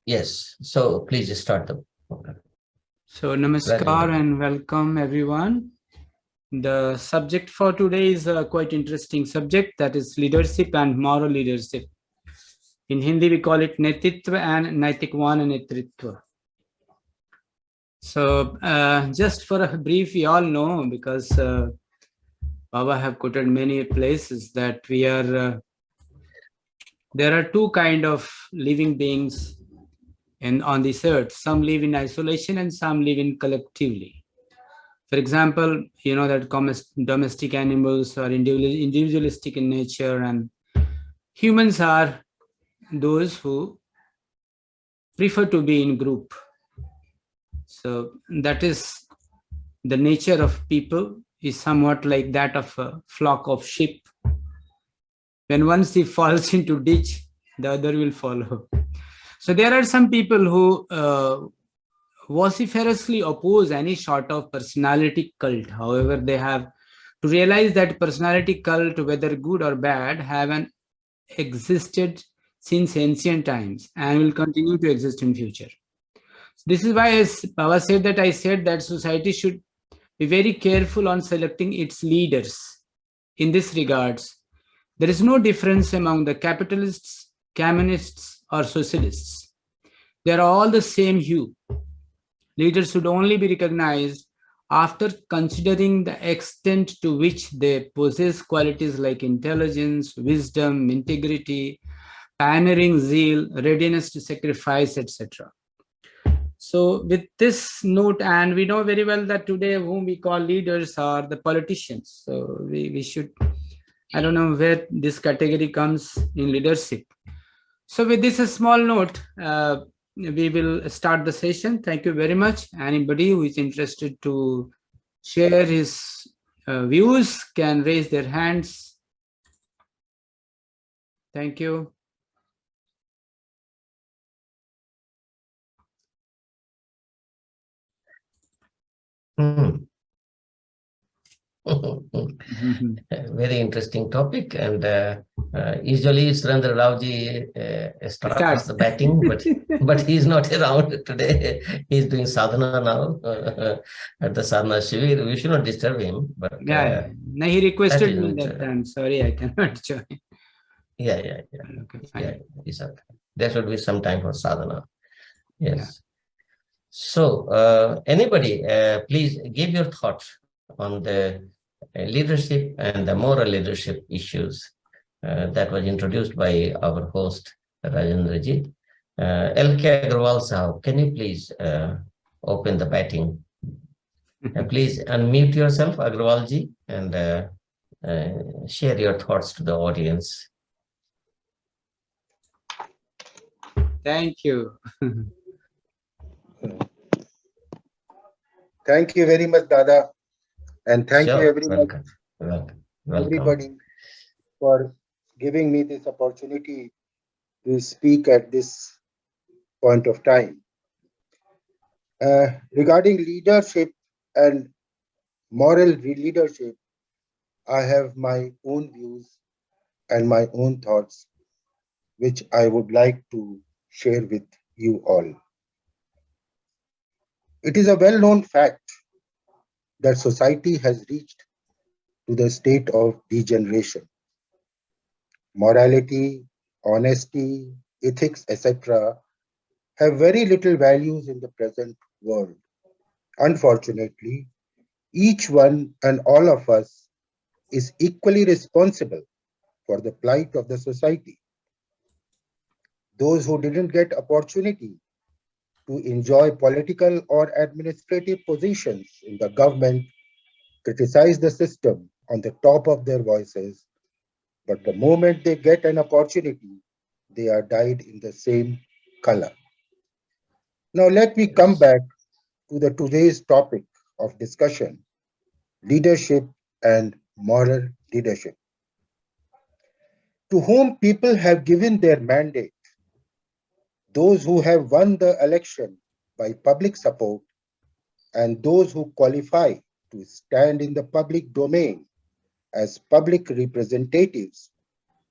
Yes, so please start the program. So, namaskar and welcome everyone. The subject for today is a quite interesting subject, that is leadership and moral leadership. In Hindi, we call it Netitva and Naitikvan Netritva. So, just for a brief, we all know because Baba have quoted many places that there are two kind of living beings on this earth. Some live in isolation and some live in collectively. For example, you know that domestic animals are individualistic in nature, and humans are those who prefer to be in group. So that is the nature of people, is somewhat like that of a flock of sheep. When one sheep falls into ditch, the other will follow. So there are some people who vociferously oppose any sort of personality cult. However, they have to realize that personality cult, whether good or bad, have existed since ancient times and will continue to exist in future. This is why, as Baba said, that I said that society should be very careful on selecting its leaders. In this regards, there is no difference among the capitalists, communists, or socialists. They are all the same hue. Leaders should only be recognized after considering the extent to which they possess qualities like intelligence, wisdom, integrity, pioneering zeal, readiness to sacrifice, etc. So, with this note, and we know very well that today whom we call leaders are the politicians. So, we should, I don't know where this category comes in leadership. So, with this a small note, we will start the session. Thank you very much. Anybody who is interested to share his views can raise their hands. Thank you. Very interesting topic, and usually Surendra Raoji starts the batting, but he's not around today. He's doing sadhana now at the sadhana shivir. We should not disturb him. But no, he requested me that time. Sorry, I cannot join. Yeah. Okay, fine. Yeah, there should be some time for sadhana. Yes. Yeah. So, anybody, please give your thoughts on the leadership and the moral leadership issues that was introduced by our host, Rajendraji. L.K. Agrawal Sahab, can you please open the batting? Please unmute yourself, Agrawalji, and share your thoughts to the audience. Thank you. Thank you very much, Dada. And thank you everyone, everybody, for giving me this opportunity to speak at this point of time. Regarding leadership and moral leadership, I have my own views and my own thoughts, which I would like to share with you all. It is a well-known fact that society has reached to the state of degeneration. Morality, honesty, ethics, etc. have very little values in the present world. Unfortunately, each one and all of us is equally responsible for the plight of the society. Those who didn't get opportunity to enjoy political or administrative positions in the government criticize the system on the top of their voices, but the moment they get an opportunity, they are dyed in the same color. Now let me come back to the today's topic of discussion, leadership and moral leadership. To whom people have given their mandate, those who have won the election by public support and those who qualify to stand in the public domain as public representatives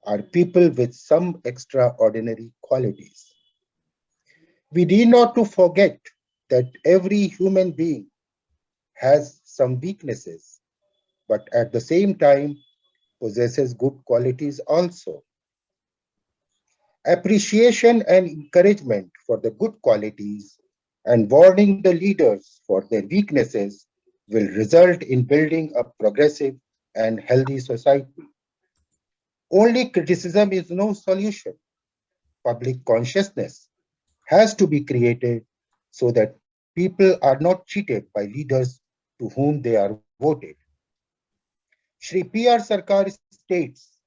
are people with some extraordinary qualities. We need not to forget that every human being has some weaknesses, but at the same time possesses good qualities also. Appreciation and encouragement for the good qualities and warning the leaders for their weaknesses will result in building a progressive and healthy society. Only criticism is no solution. Public consciousness has to be created so that people are not cheated by leaders to whom they are voted. Shri P.R. Sarkar states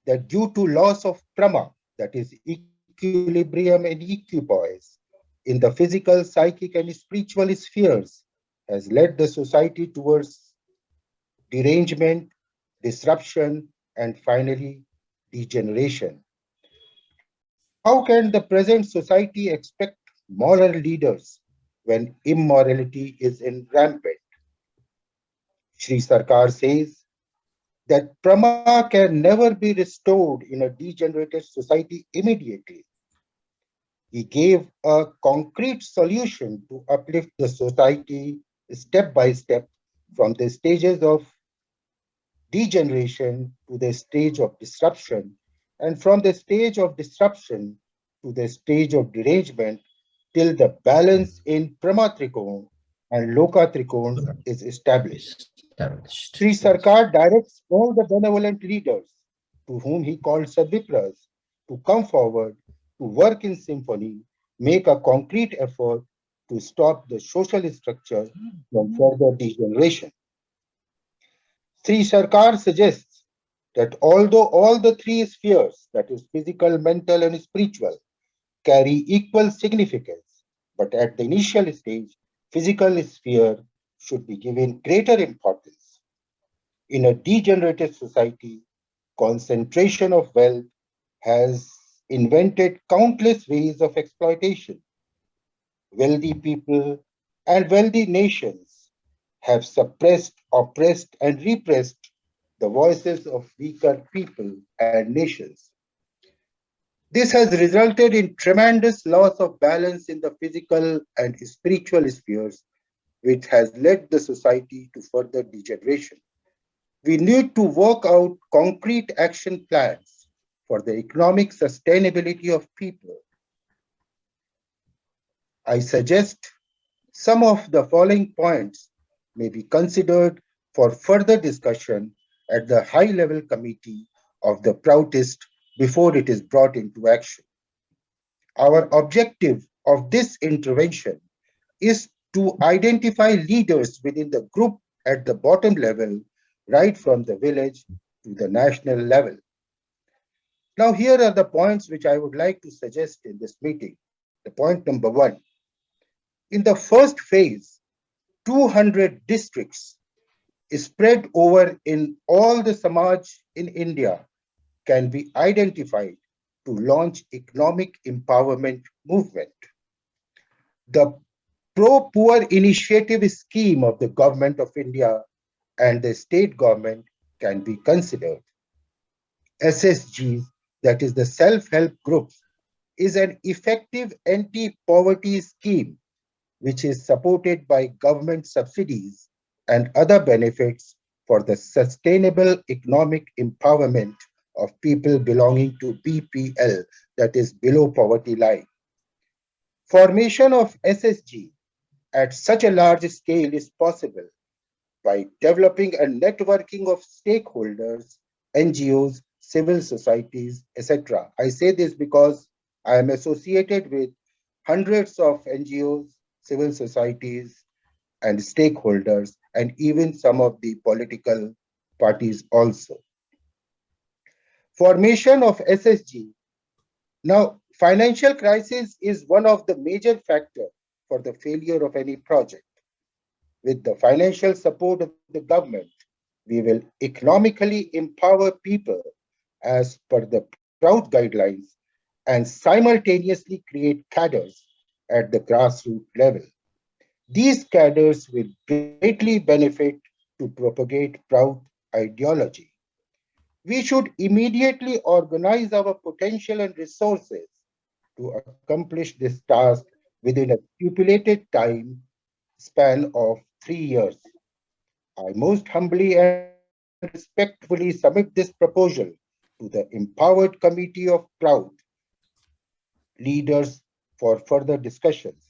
that due to loss of prama, that is equilibrium and equipoise, in the physical, psychic, and spiritual spheres, has led the society towards derangement, disruption, and finally degeneration. How can the present society expect moral leaders when immorality is in rampant? Sri Sarkar says that Prama can never be restored in a degenerated society immediately. He gave a concrete solution to uplift the society step by step from the stages of degeneration to the stage of disruption, and from the stage of disruption to the stage of derangement till the balance in Pramatrikon and Lokatrikon is established. Established. Sri Sarkar directs all the benevolent leaders, to whom he called Sadvipras, to come forward, to work in symphony, make a concrete effort to stop the social structure from further degeneration. Sri Sarkar suggests that although all the three spheres, that is physical, mental, and spiritual, carry equal significance, but at the initial stage, physical sphere should be given greater importance. In a degenerated society, concentration of wealth has invented countless ways of exploitation. Wealthy people and wealthy nations have suppressed, oppressed, and repressed the voices of weaker people and nations. This has resulted in tremendous loss of balance in the physical and spiritual spheres, which has led the society to further degeneration. We need to work out concrete action plans for the economic sustainability of people. I suggest some of the following points may be considered for further discussion at the high level committee of the Proutist before it is brought into action. Our objective of this intervention is to identify leaders within the group at the bottom level, right from the village to the national level. Now, here are the points which I would like to suggest in this meeting. The point number one, in the first phase, 200 districts spread over in all the Samaj in India can be identified to launch economic empowerment movement. The pro-poor initiative scheme of the government of India and the state government can be considered. SSGs, that is the self-help groups, is an effective anti-poverty scheme which is supported by government subsidies and other benefits for the sustainable economic empowerment of people belonging to BPL, that is below poverty line. Formation of SSG at such a large scale is possible by developing a networking of stakeholders, NGOs, civil societies, etc. I say this because I am associated with hundreds of NGOs, civil societies, and stakeholders, and even some of the political parties also. Formation of SSG. Now, financial crisis is one of the major factors for the failure of any project. With the financial support of the government, we will economically empower people as per the Proud guidelines and simultaneously create cadres at the grassroots level. These cadres will greatly benefit to propagate Proud ideology. We should immediately organize our potential and resources to accomplish this task within a stipulated time span of 3 years. I most humbly and respectfully submit this proposal to the empowered committee of proud leaders for further discussions.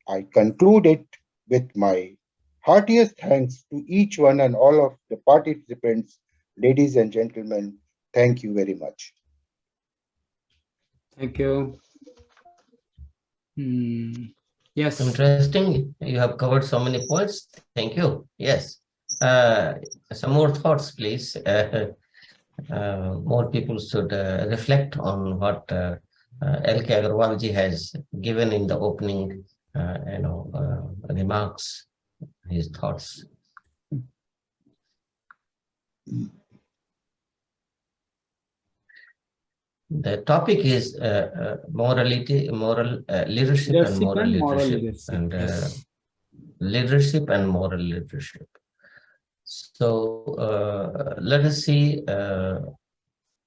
I conclude it with my heartiest thanks to each one and all of the participants. Ladies and gentlemen, thank you very much. Thank you. Yes. Interesting. You have covered so many points. Thank you. Yes. Some more thoughts, please. More people should reflect on what L.K. Agarwalji has given in the opening, remarks, his thoughts. The topic is moral leadership and moral leadership, and yes. leadership and moral leadership. So let us see.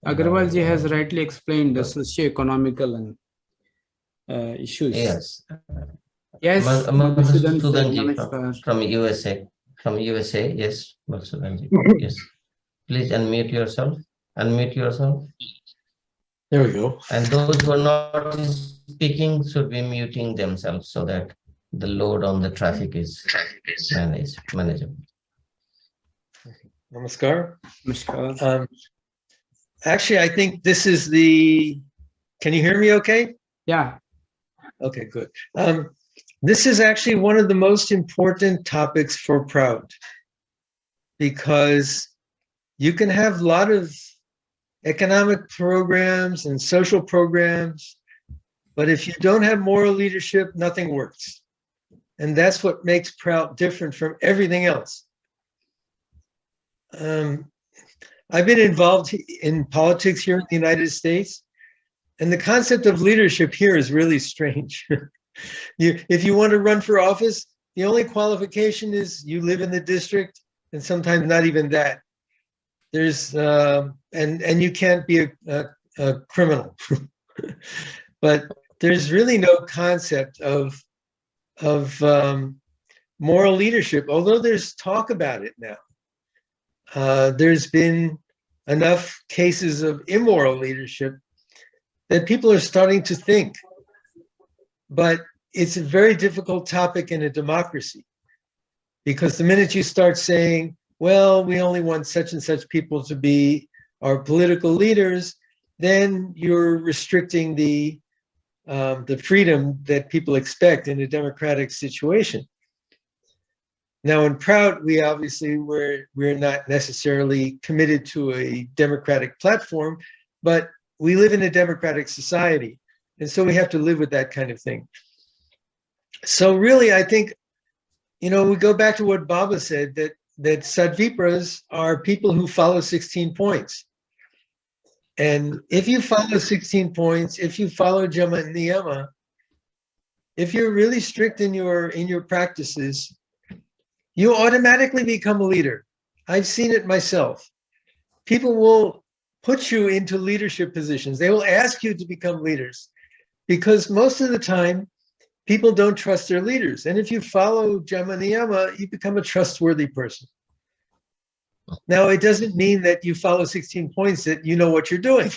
Agarwalji has rightly explained the socio-economical and issues. Yes. Yes, Madhusudanji from USA. From USA, yes, Madhusudanji. Yes. Please unmute yourself. Unmute yourself. There we go. And those who are not speaking should be muting themselves so that the load on the traffic is manageable. Namaskar. Namaskar. Actually, I think this is the, can you hear me okay? Yeah. Okay, good. This is actually one of the most important topics for Proud, because you can have a lot of economic programs and social programs, but if you don't have moral leadership, nothing works. And that's what makes Proud different from everything else. I've been involved in politics here in the United States, and the concept of leadership here is really strange. If you want to run for office, the only qualification is you live in the district, and sometimes not even that. There's and you can't be a criminal, but there's really no concept of moral leadership. Although there's talk about it now, there's been enough cases of immoral leadership that people are starting to think. But it's a very difficult topic in a democracy, because the minute you start saying, well, we only want such and such people to be our political leaders, then you're restricting the freedom that people expect in a democratic situation. Now, in Proud, we obviously we're not necessarily committed to a democratic platform, but we live in a democratic society, and so we have to live with that kind of thing. So really, I think, we go back to what Baba said, that SADVIPRAs are people who follow 16 points. And if you follow 16 points, if you follow Jama and Niyama, if you're really strict in your practices, you automatically become a leader. I've seen it myself. People will put you into leadership positions. They will ask you to become leaders, because most of the time, people don't trust their leaders. And if you follow Jama Niyama, you become a trustworthy person. Now, it doesn't mean that you follow 16 points that you know what you're doing.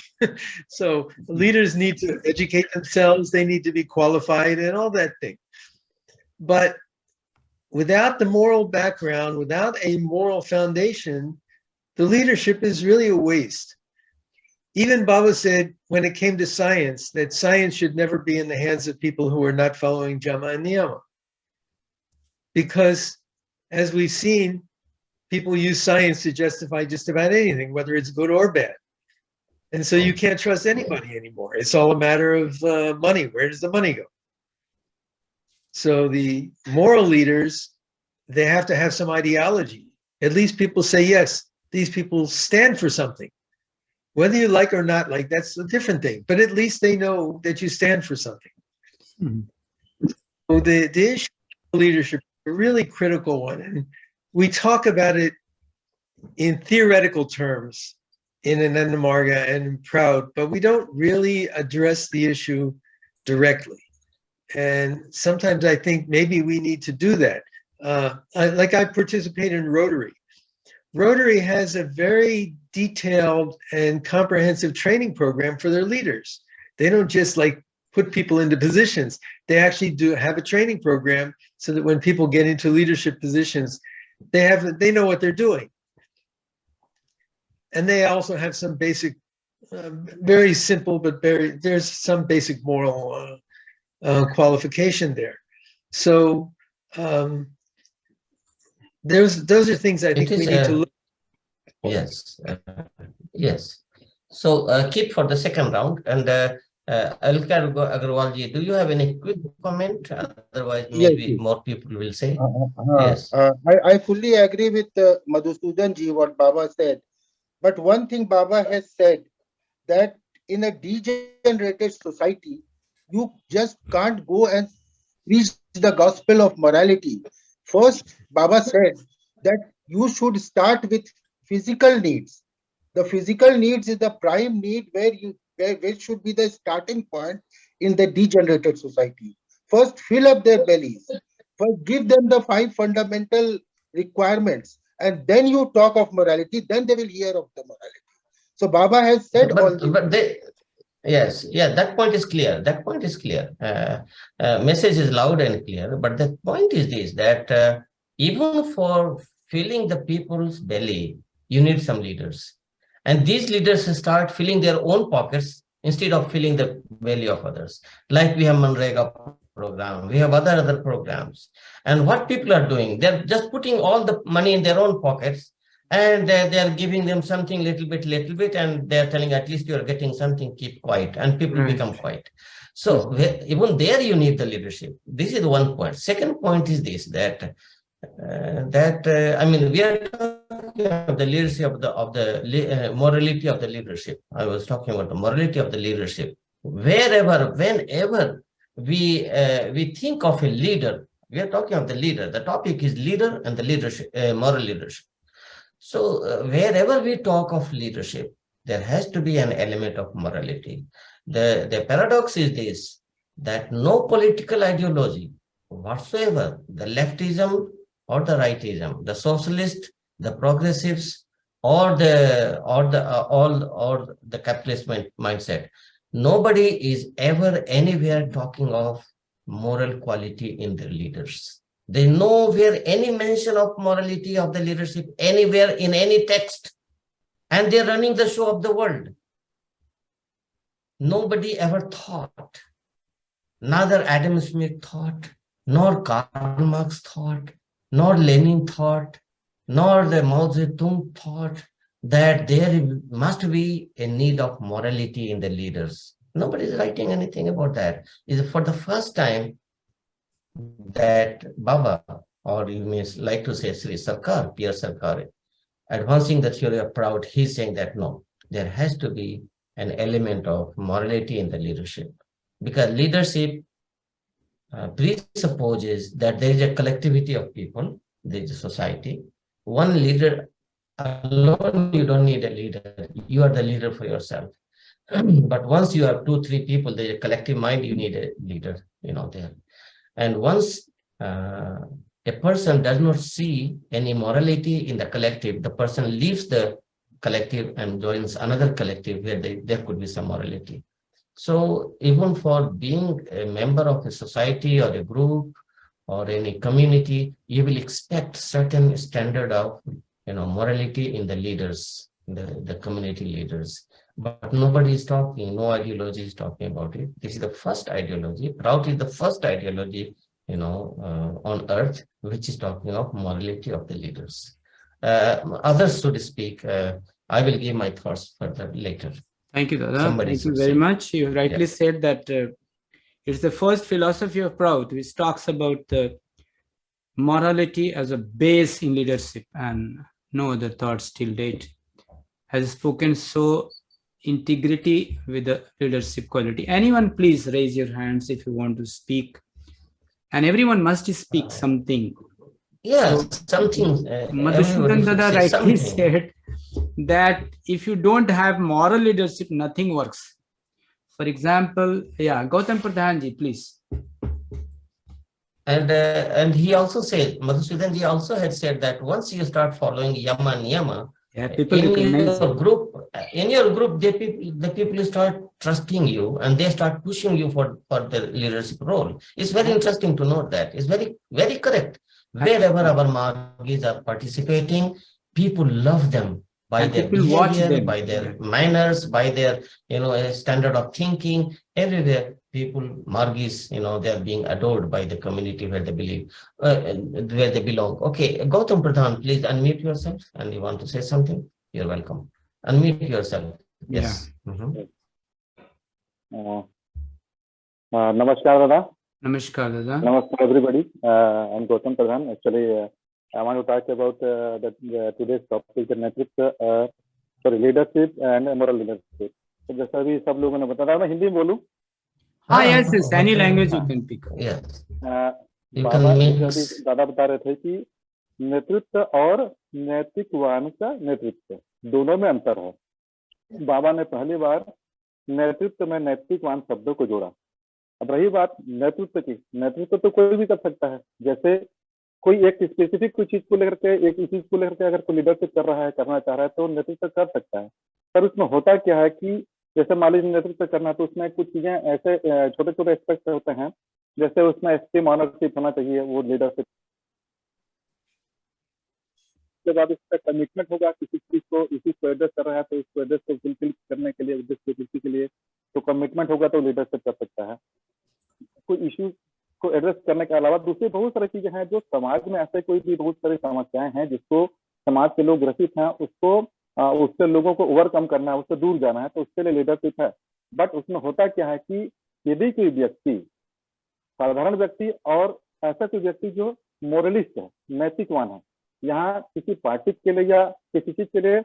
So leaders need to educate themselves. They need to be qualified and all that thing. But without the moral background, without a moral foundation, the leadership is really a waste. Even Baba said, when it came to science, that science should never be in the hands of people who are not following Jama and Niyama. Because, as we've seen, people use science to justify just about anything, whether it's good or bad. And so you can't trust anybody anymore. It's all a matter of money. Where does the money go? So the moral leaders, they have to have some ideology. At least people say, yes, these people stand for something. Whether you like or not like, that's a different thing. But at least they know that you stand for something. Mm-hmm. So the issue of leadership is a really critical one. And we talk about it in theoretical terms in Ananda Marga and in Proud, but we don't really address the issue directly. And sometimes I think maybe we need to do that. I participate in Rotary. Rotary has a very detailed and comprehensive training program for their leaders. They don't just like put people into positions. They actually do have a training program so that when people get into leadership positions, they know what they're doing. And they also have some basic, very simple, but there's some basic moral qualification there. So those are things I think we need to look. Yes, yes. So keep for the second round. And Alkar Agarwalji, do you have any quick comment? Otherwise, maybe Yes. more people will say. Yes. I fully agree with Madhusudan ji, what Baba said. But one thing Baba has said, that in a degenerated society, you just can't go and preach the gospel of morality. First, Baba said that you should start with physical needs. The physical needs is the prime need where should be the starting point in the degenerated society. First, fill up their bellies. First, give them the 5 fundamental requirements, and then you talk of morality. Then they will hear of the morality. So Baba has said all this. But they, yes, yeah, that point is clear. That point is clear. Message is loud and clear. But the point is this, that even for filling the people's belly, you need some leaders. And these leaders start filling their own pockets instead of filling the belly of others. Like we have Manrega program, we have other programs. And what people are doing, they're just putting all the money in their own pockets, and they are giving them something little bit, and they're telling at least you're getting something, keep quiet, and people become quiet. So even there you need the leadership. This is one point. Second point is this, that I mean, we are talking about the leadership of the morality of the leadership. I was talking about the morality of the leadership. Whenever we think of a leader, we are talking of the leader. The topic is leader and the leadership, moral leadership. So wherever we talk of leadership, there has to be an element of morality. The paradox is this, that no political ideology whatsoever, the leftism or the rightism, the socialist, the progressives, or the capitalist mindset, nobody is ever anywhere talking of moral quality in their leaders. There's nowhere any mention of morality of the leadership anywhere in any text, and they're running the show of the world. Nobody ever thought, neither Adam Smith thought, nor Karl Marx thought, nor Lenin thought, nor the Mao Zedong thought that there must be a need of morality in the leaders. Nobody is writing anything about that. It's for the first time that Baba, or you may like to say Sri Sarkar, Pierre Sarkar, advancing the theory of proud, he's saying that no, there has to be an element of morality in the leadership, because leadership presupposes that there is a collectivity of people, there is a society. One leader alone, you don't need a leader. You are the leader for yourself. But once you have 2-3 people, there is a collective mind, you need a leader, there. And once a person does not see any morality in the collective, the person leaves the collective and joins another collective where there could be some morality. So even for being a member of a society or a group or any community, you will expect certain standard of morality in the leaders, the community leaders. But nobody is talking, no ideology is talking about it. This is the first ideology. Prout is the first ideology, on earth, which is talking of morality of the leaders. Others should speak. I will give my thoughts further later. Thank you, Dada. Thank you very much. You rightly said that it's the first philosophy of Prout, which talks about the morality as a base in leadership, and no other thoughts till date has spoken so integrity with the leadership quality. Anyone, please raise your hands if you want to speak. And everyone must speak something. Yes, so, something. Madhusudan Dada rightly said that if you don't have moral leadership, nothing works. For example, Gautam Pradhanji, please. And he also said, Madhusudan ji also had said that once you start following yama niyama, Yeah, people recognize it. in your group, the people start trusting you and they start pushing you for the leadership role. It's very interesting to note that. It's very, very correct. Wherever our Magis are participating, people love them by And their people watch behavior, them. by their Yeah. manners, by their, standard of thinking. Everywhere, people, Margis, they are being adored by the community where they believe, where they belong. Okay, Gautam Pradhan, please unmute yourself and you want to say something. You're welcome. Unmute yourself. Yes. Mhm. Namaskar, Dada. Namaskar, Dada. Namaskar, everybody. I'm Gautam Pradhan. Actually, I want to talk about today's topic, the leadership and moral leadership. तो जैसा भी सब लोगों ने बताया, मैं हिंदी में बोलूं? हाँ, yes, any language you can pick up. Yes. बाबा जैसे अभी दादा बता रहे थे कि नेतृत्व और नैतिकवान का नेतृत्व दोनों में अंतर है. बाबा ने पहली बार नेतृत्व में नैतिकवान शब्दों को जोड़ा. अब रही बात नेतृत्व की, नेतृत्व तो कोई भी कर सकता है. जैसे कोई एक स्पेसिफिक कोई चीज को लेकर के, एक चीज को लेकर के अगर कोई लीडरशिप कर रहा है, करना चाह रहा है, तो नेतृत्व कर सकता है. पर उसमें होता क्या है कि जैसे मान लीजिए नेतृत्व करना, तो उसमें कुछ चीजें ऐसे छोटे छोटे एस्पेक्ट होते हैं. जैसे उसमें एस्टीम ऑनरशिप होना चाहिए, वो लीडरशिप के बाद उसका कमिटमेंट होगा. किसी चीज को, इसी को एड्रेस कर रहा है तो उसको एड्रेस को फुलफिल करने के लिए, उद्देश्य पूर्ति के लिए तो कमिटमेंट होगा तो लीडरशिप कर सकता है. कोई इश्यू को एड्रेस करने के अलावा दूसरी बहुत सारी चीजें हैं जो समाज में ऐसे कोई भी बहुत सारी समस्याएं हैं जिसको समाज के लोग ग्रसित हैं, उसको उससे लोगों को ओवरकम करना है, उससे दूर जाना है, तो उसके लिए लीडरशिप है. बट उसमें होता क्या है कि यदि कोई व्यक्ति, साधारण व्यक्ति और ऐसा कोई व्यक्ति जो मोरलिस्ट है, नैतिकवान है, यहाँ किसी पार्टी के लिए या किसी चीज के लिए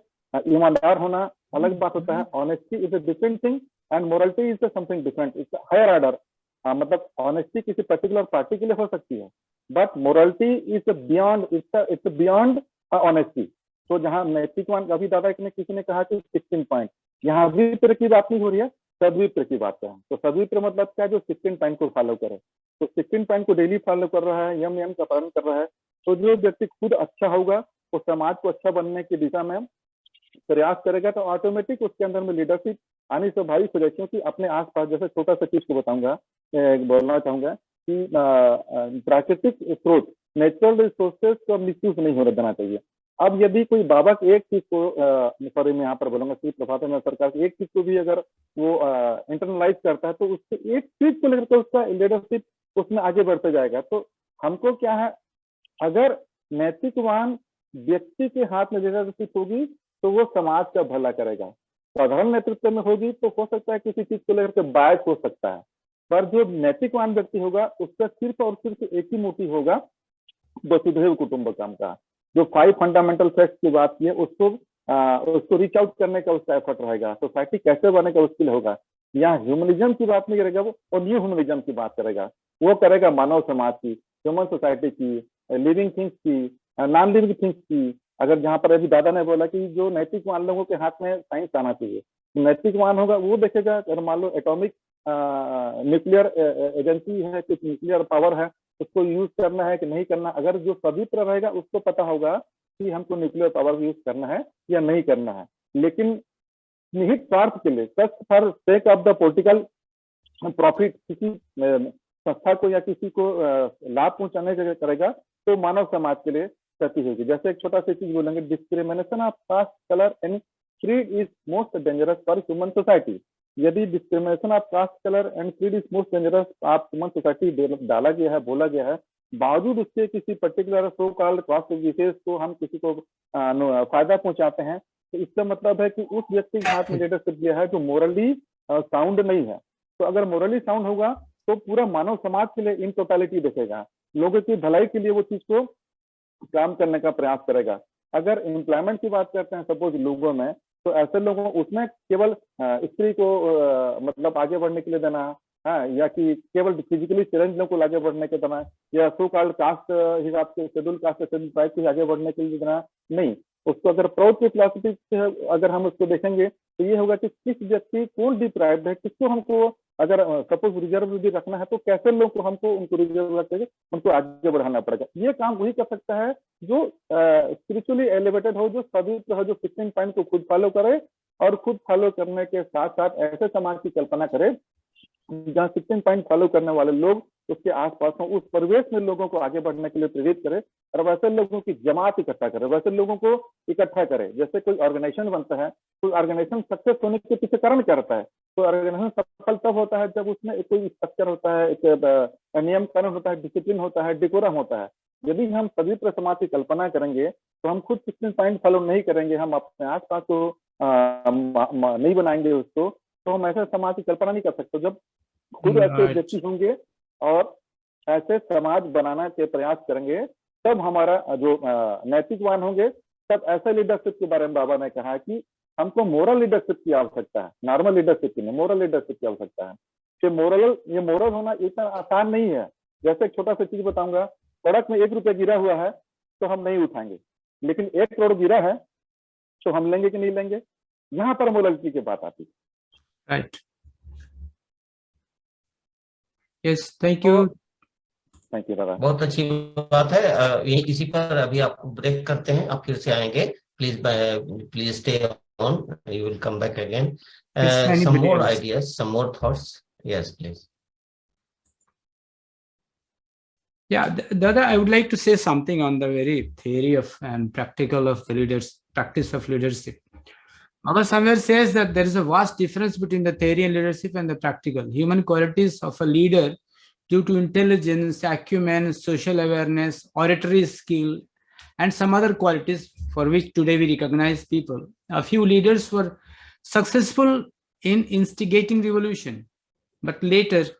ईमानदार होना अलग बात होता है. Honesty is a different thing and morality is something different. It's higher order. मतलब ऑनेस्टी किसी पर्टिकुलर पार्टी के लिए हो सकती है, but morality is beyond, it's beyond honesty. तो जहाँ नैतिकवान, अभी दादा ने किसी ने कहा कि 16 पॉइंट, यहाँ विप्र की बात नहीं हो रही है, सद्विप्र की बात है. तो सद्विप्र मतलब क्या, जो 16 पॉइंट को फॉलो करे. तो 16 पॉइंट को डेली फॉलो कर रहा है, यम का पालन कर रहा है, तो जो व्यक्ति खुद अच्छा होगा, वो समाज को अच्छा बनने की दिशा में प्रयास करेगा, तो ऑटोमेटिक उसके अंदर में लीडरशिप आनी स्वाभाविक हो जाएगी. क्योंकि अपने आसपास, जैसे छोटा सा चीज को बताऊंगा, बोलना चाहूंगा कि प्राकृतिक स्रोत, नेचुरल रिसोर्सेज को मिसयूज नहीं होने देना चाहिए. अब यदि कोई बाबा की एक चीज को, सॉरी मैं यहाँ पर बोलूंगा कि प्रभात में सरकार की एक चीज को भी अगर वो इंटरनलाइज करता है, तो उससे एक चीज को लेकर उसका लीडरशिप उसमें आगे बढ़ते जाएगा. तो हमको क्या है, अगर नैतिकवान व्यक्ति के हाथ में लीडरशिप होगी तो वो समाज का भला करेगा. साधारण नेतृत्व में होगी तो हो सकता है किसी चीज को लेकर के बायस हो सकता है, पर जो नैतिकवान व्यक्ति होगा उसका सिर्फ और सिर्फ एक ही मोटिव होगा, वसुधैव कुटुंबकम का. जो 5 फंडामेंटल फैक्ट्स की बात की है, उसको रीच आउट करने का उसका एफर्ट रहेगा. सोसाइटी कैसे बनेगा उसके लिए होगा. यहाँ ह्यूमनिज्म की बात नहीं करेगा वो, और न्यू ह्यूमनिज्म की बात करेगा. वो करेगा मानव समाज की, ह्यूमन सोसाइटी की, लिविंग थिंग्स की, नॉन लिविंग थिंग्स की. अगर जहाँ पर अभी दादा ने बोला कि जो नैतिकवान लोगों के हाथ में साइंस आना चाहिए, नैतिकवान होगा वो देखेगा. अगर मान लो एटॉमिक न्यूक्लियर एजेंसी है, कुछ न्यूक्लियर पावर है, उसको यूज करना है कि नहीं करना. अगर जो सद्विप्र रहेगा उसको पता होगा कि हमको न्यूक्लियर पावर यूज करना है या नहीं करना है. लेकिन निहित स्वार्थ के लिए, just for sake of the political profit, किसी संस्था को या किसी को लाभ पहुंचाने के लिए करेगा, तो मानव समाज के लिए क्षति होगी. जैसे एक छोटा सा चीज बोलेंगे, discrimination of caste, colour and creed is most dangerous for human society. यदि discrimination of caste, colour and creed is most dangerous आप ह्यूमन सोसाइटी डाला गया है, बोला गया है, बावजूद उसके किसी पर्टिकुलर सो कॉल्ड कास्ट विशेष को हम किसी को फायदा पहुंचाते हैं, तो इसका मतलब है कि उस व्यक्ति के हाथ में लीडरशिप दिया है जो मोरली साउंड नहीं है. तो अगर मोरली साउंड होगा तो पूरा मानव समाज के लिए इन टोटलिटी देखेगा, लोगों की भलाई के लिए वो चीज को काम करने का प्रयास करेगा. अगर एम्प्लॉयमेंट की बात करते हैं सपोज लोगों में, तो ऐसे लोगों उसमें केवल स्त्री को मतलब आगे बढ़ने के लिए देना, या कि केवल फिजिकली चैलेंज लोगों को आगे बढ़ने के देना, या सो कॉल्ड कास्ट हिसाब से शेड्यूल कास्ट, शेड्यूल ट्राइब को आगे बढ़ने के लिए देना नहीं. उसको अगर प्राउड की फिलॉसफी से अगर हम उसको देखेंगे तो ये होगा कि किस व्यक्ति कौन डिप्राइव्ड है, किसको हमको अगर सपोज रिजर्व भी रखना है तो कैसे लोग को हमको उनको रिजर्व रख के उनको आगे बढ़ाना पड़ेगा। ये काम वही कर सकता है जो स्पिरिचुअली एलिवेटेड हो, जो सभी हो, जो 16 पॉइंट को खुद फॉलो करे और खुद फॉलो करने के साथ साथ ऐसे समाज की कल्पना करे जहाँ 16 पॉइंट फॉलो करने वाले लोग उसके आसपास हो, उस परिवेश में लोगों को आगे बढ़ने के लिए प्रेरित करे और वैसे लोगों की जमात इकट्ठा करे, वैसे लोगों को इकट्ठा करे। जैसे कोई ऑर्गेनाइजेशन बनता है, कोई ऑर्गेनाइजेशन सक्सेस होने के पीछे कारण क्या रहता है? तो ऑर्गेनाइजेशन सफल तब होता है जब उसमें एक कोई स्ट्रक्चर होता है, एक नियम कानून होता है, डिसिप्लिन होता है, डिकोरम होता है। यदि हम सद्विप्र समाज की कल्पना करेंगे तो हम खुद 16 पॉइंट फॉलो नहीं करेंगे, हम अपने आसपास को नहीं बनाएंगे उसको, तो हम ऐसे समाज की कल्पना नहीं कर सकते। जब खुद ऐसे व्यक्ति होंगे और ऐसे समाज बनाने के प्रयास करेंगे तब हमारा जो नैतिकवान होंगे, तब ऐसे लीडरशिप के बारे में बाबा ने कहा कि हमको मोरल लीडरशिप की आवश्यकता है, नॉर्मल लीडरशिप की नहीं, मोरल लीडरशिप की आवश्यकता है। ये मोरल होना इतना आसान नहीं है। जैसे एक छोटा सा चीज बताऊंगा, सड़क में 1 रुपया गिरा हुआ है तो हम नहीं उठाएंगे, लेकिन 1 करोड़ गिरा है तो हम लेंगे कि नहीं लेंगे? यहाँ पर मोरलिटी की बात आती है। Right, yes, thank you. Thank you दादा। बहुत अच्छी बात है। ये इसी पर अभी आपको ब्रेक करते हैं, आप फिर से आएंगे। Please stay on, you will come back again. Some more ideas, some more thoughts, yes please. Yeah, Dada, I would like to say something on the very theory of and practical of the practice of leadership. Baba somewhere says that there is a vast difference between the theory and leadership and the practical. Human qualities of a leader due to intelligence, acumen, social awareness, oratory skill, and some other qualities for which today we recognize people. A few leaders were successful in instigating revolution, but later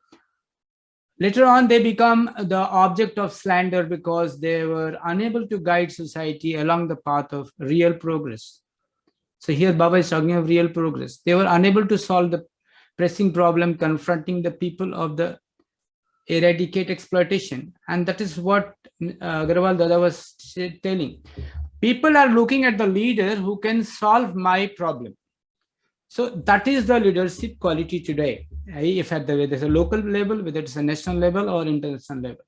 on they become the object of slander because they were unable to guide society along the path of real progress. So here Baba is talking of real progress. They were unable to solve the pressing problem confronting the people of the eradicate exploitation. And that is what Agarwal Dada was telling. People are looking at the leader who can solve my problem. So that is the leadership quality today. If at there's a local level, whether it's a national level or international level.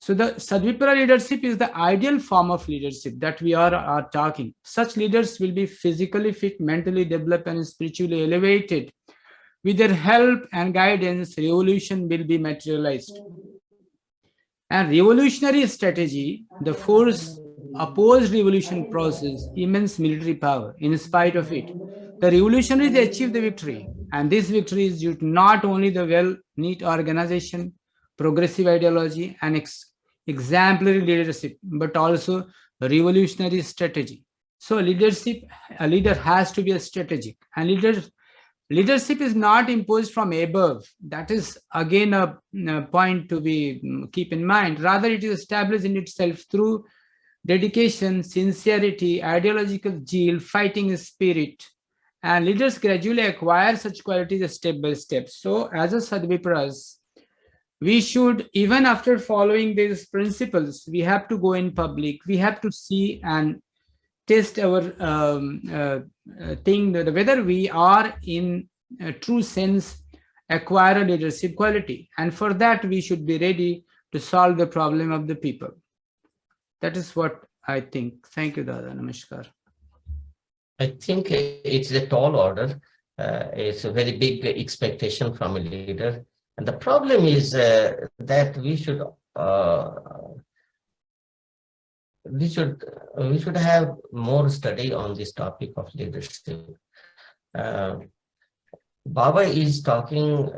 So the SADVIPRA leadership is the ideal form of leadership that we are talking. Such leaders will be physically fit, mentally developed, and spiritually elevated. With their help and guidance, revolution will be materialized. And revolutionary strategy, the force opposed revolution process immense military power. In spite of it, the revolutionaries achieved the victory, and this victory is due to not only the well-knit organization, progressive ideology, and exemplary leadership, but also revolutionary strategy. So a leader has to be a strategic, and leadership is not imposed from above. That is again a point to be keep in mind. Rather, it is established in itself through dedication, sincerity, ideological zeal, fighting spirit, and leaders gradually acquire such qualities step by step. So as a SADVIPRAs, we should, even after following these principles, we have to go in public, we have to see and test our thing, whether we are in a true sense acquire a leadership quality, and for that we should be ready to solve the problem of the people. That is what I think. Thank you, Dada. Namaskar. I think it's a tall order. It's a very big expectation from a leader, and the problem is that we should have more study on this topic of leadership. Baba is talking.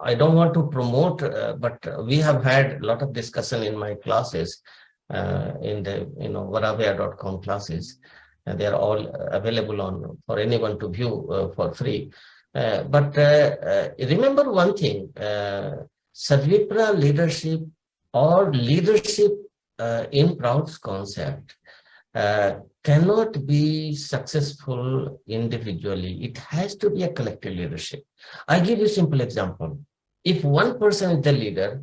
I don't want to promote, but we have had a lot of discussion in my classes, in the varavaya.com classes. They are all available for anyone to view for free. But remember one thing: SADVIPRA leadership or leadership in Proud's concept cannot be successful individually. It has to be a collective leadership. I'll give you a simple example. If one person is the leader,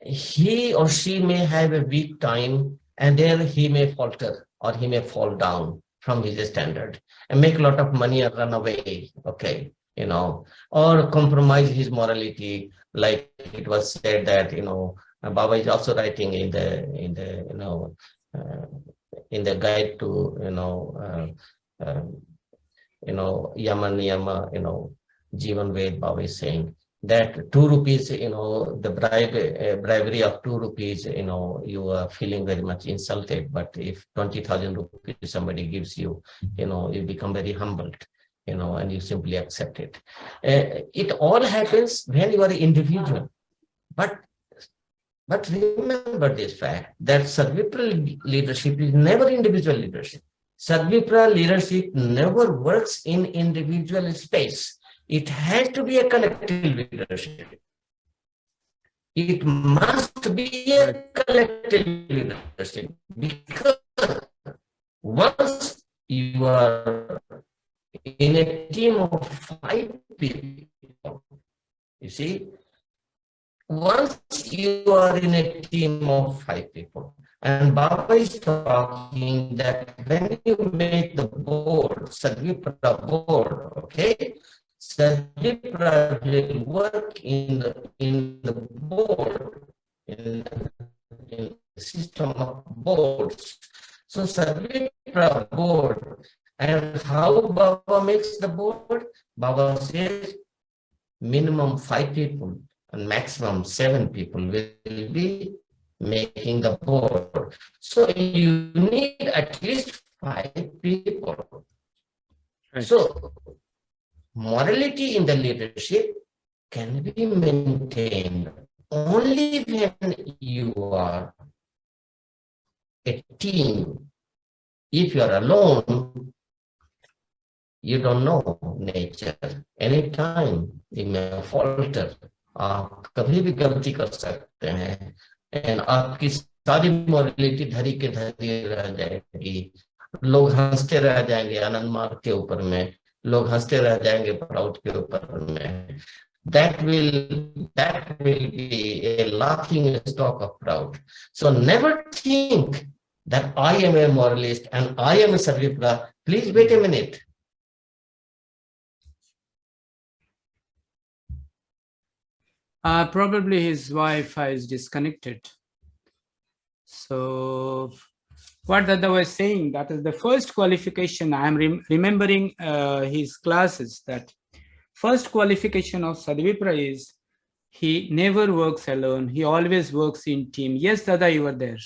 he or she may have a weak time, and there he may falter or he may fall down from his standard and make a lot of money and run away. Okay, or compromise his morality. Like it was said that, Baba is also writing in the guide to, Yama Niyama, Jivan Ved, Baba is saying that 2 rupees, the bribery of 2 rupees, you are feeling very much insulted. But if 20,000 rupees somebody gives you, you become very humbled, and you simply accept it. It all happens when you are an individual. But remember this fact that SADVIPRA leadership is never individual leadership. SADVIPRA leadership never works in individual space. It has to be a collective leadership. It must be a collective leadership, because once you are in a team of 5 people, you see, once you are in a team of 5 people, and Baba is talking that when you make the board, SADVIPRA board, okay, SADVIPRA will work in the board, in the system of boards. So SADVIPRA board, and how Baba makes the board? Baba says minimum 5 people and maximum 7 people will be making the board. So you need at least 5 people. Right. So morality in the leadership can be maintained only when you are a team. If you are alone, you don't know nature. Anytime you may falter. आप कभी भी गलती कर सकते हैं, and आपकी सारी morality धरी के धरी रह जाएगी. लोग हंसते रह जाएंगे आनंद मार्ग के ऊपर में, लोग हंसते रह जाएंगे प्राउड के ऊपर में. That will be a laughing stock of proud. So never think that I am a moralist and I am a SADVIPRA. Please wait a minute. Probably his Wi-Fi is disconnected. So what Dada was saying, that is the first qualification. I am remembering his classes, that first qualification of SADVIPRA is he never works alone. He always works in team. Yes, Dada, you are there.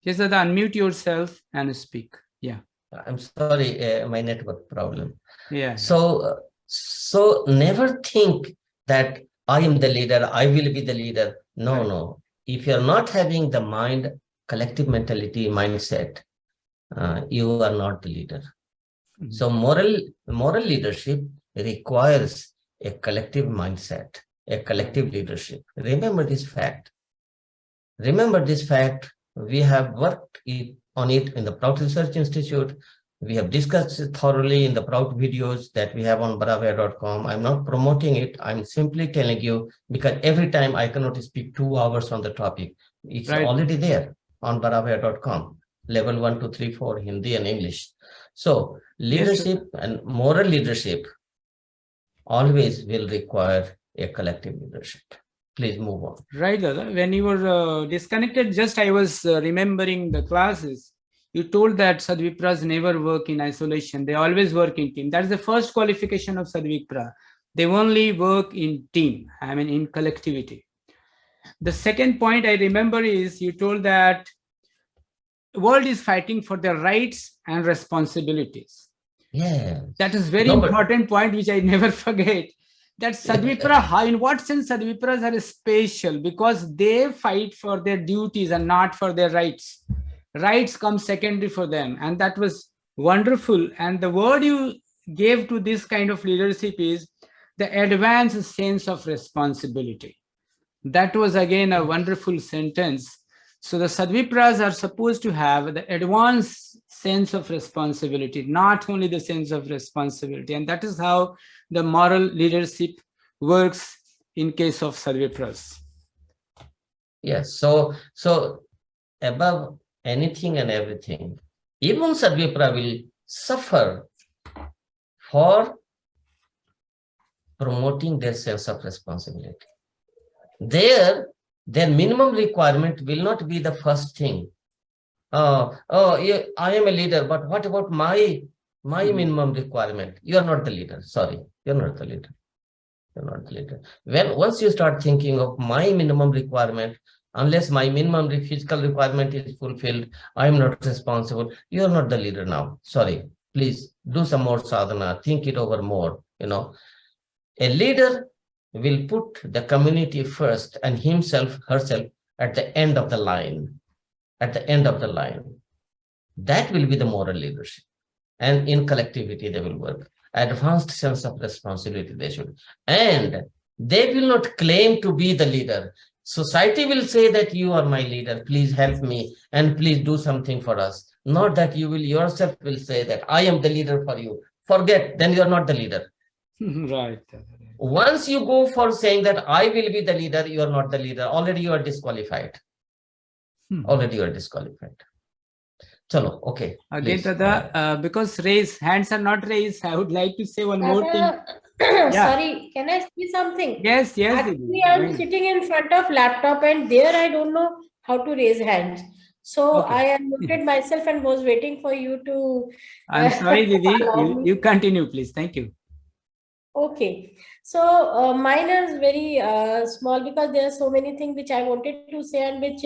Yes, Dada, unmute yourself and speak. Yeah. I'm sorry, my network problem. Yeah. So never think that I am the leader, I will be the leader. No, Right. no. If you're not having the collective mentality mindset, you are not the leader. Mhm. So moral leadership requires a collective mindset, a collective leadership. Remember this fact. We have worked on it in the Proud Research Institute. We have discussed it thoroughly in the Proud videos that we have on baravaya.com. I'm not promoting it. I'm simply telling you, because every time I cannot speak 2 hours on the topic. It's Right. already there on baravaya.com, level 1, 2, 3, 4, Hindi and English. So leadership and moral leadership always will require a collective leadership. Please move on. Right, Dada. When you were disconnected, just I was remembering the classes. You told that SADVIPRAs never work in isolation. They always work in team. That's the first qualification of SADVIPRA. They only work in team, I mean in collectivity. The second point I remember is you told that the world is fighting for their rights and responsibilities. Yeah. That is very important point which I never forget. That SADVIPRA, in what sense SADVIPRAs are special? Because they fight for their duties and not for their rights. Rights come secondary for them, and that was wonderful. And the word you gave to this kind of leadership is the advanced sense of responsibility. That was again a wonderful sentence. So the SADVIPRAs are supposed to have the advanced sense of responsibility, not only the sense of responsibility. And that is how the moral leadership works in case of SADVIPRAs. Yes. So above anything and everything, even SADVIPRA will suffer for promoting their sense of responsibility. Their minimum requirement will not be the first thing. Yeah, I am a leader, but what about my minimum requirement? You are not the leader. Sorry, you're not the leader. You're not the leader. Once you start thinking of my minimum requirement, unless my minimum physical requirement is fulfilled, I am not responsible. You are not the leader now. Sorry. Please do some more sadhana. Think it over more. A leader will put the community first and himself, herself at the end of the line. At the end of the line. That will be the moral leadership. And in collectivity, they will work. Advanced sense of responsibility they should. And they will not claim to be the leader. Society will say that you are my leader. Please help me and please do something for us. Not that you will yourself will say that I am the leader for you. Forget, then you are not the leader. Right. Once you go for saying that I will be the leader, you are not the leader. Already you are disqualified. Already you are disqualified. Chalo, okay. Again, please. Dada, because hands are not raised, I would like to say one more thing. Sorry, can I say something? Yes. Actually, I'm sitting in front of laptop and there I don't know how to raise hands. So Okay. I unmuted myself and was waiting for you to. I'm sorry, Didi. You continue, please. Thank you. Okay, so mine is very small because there are so many things which I wanted to say and which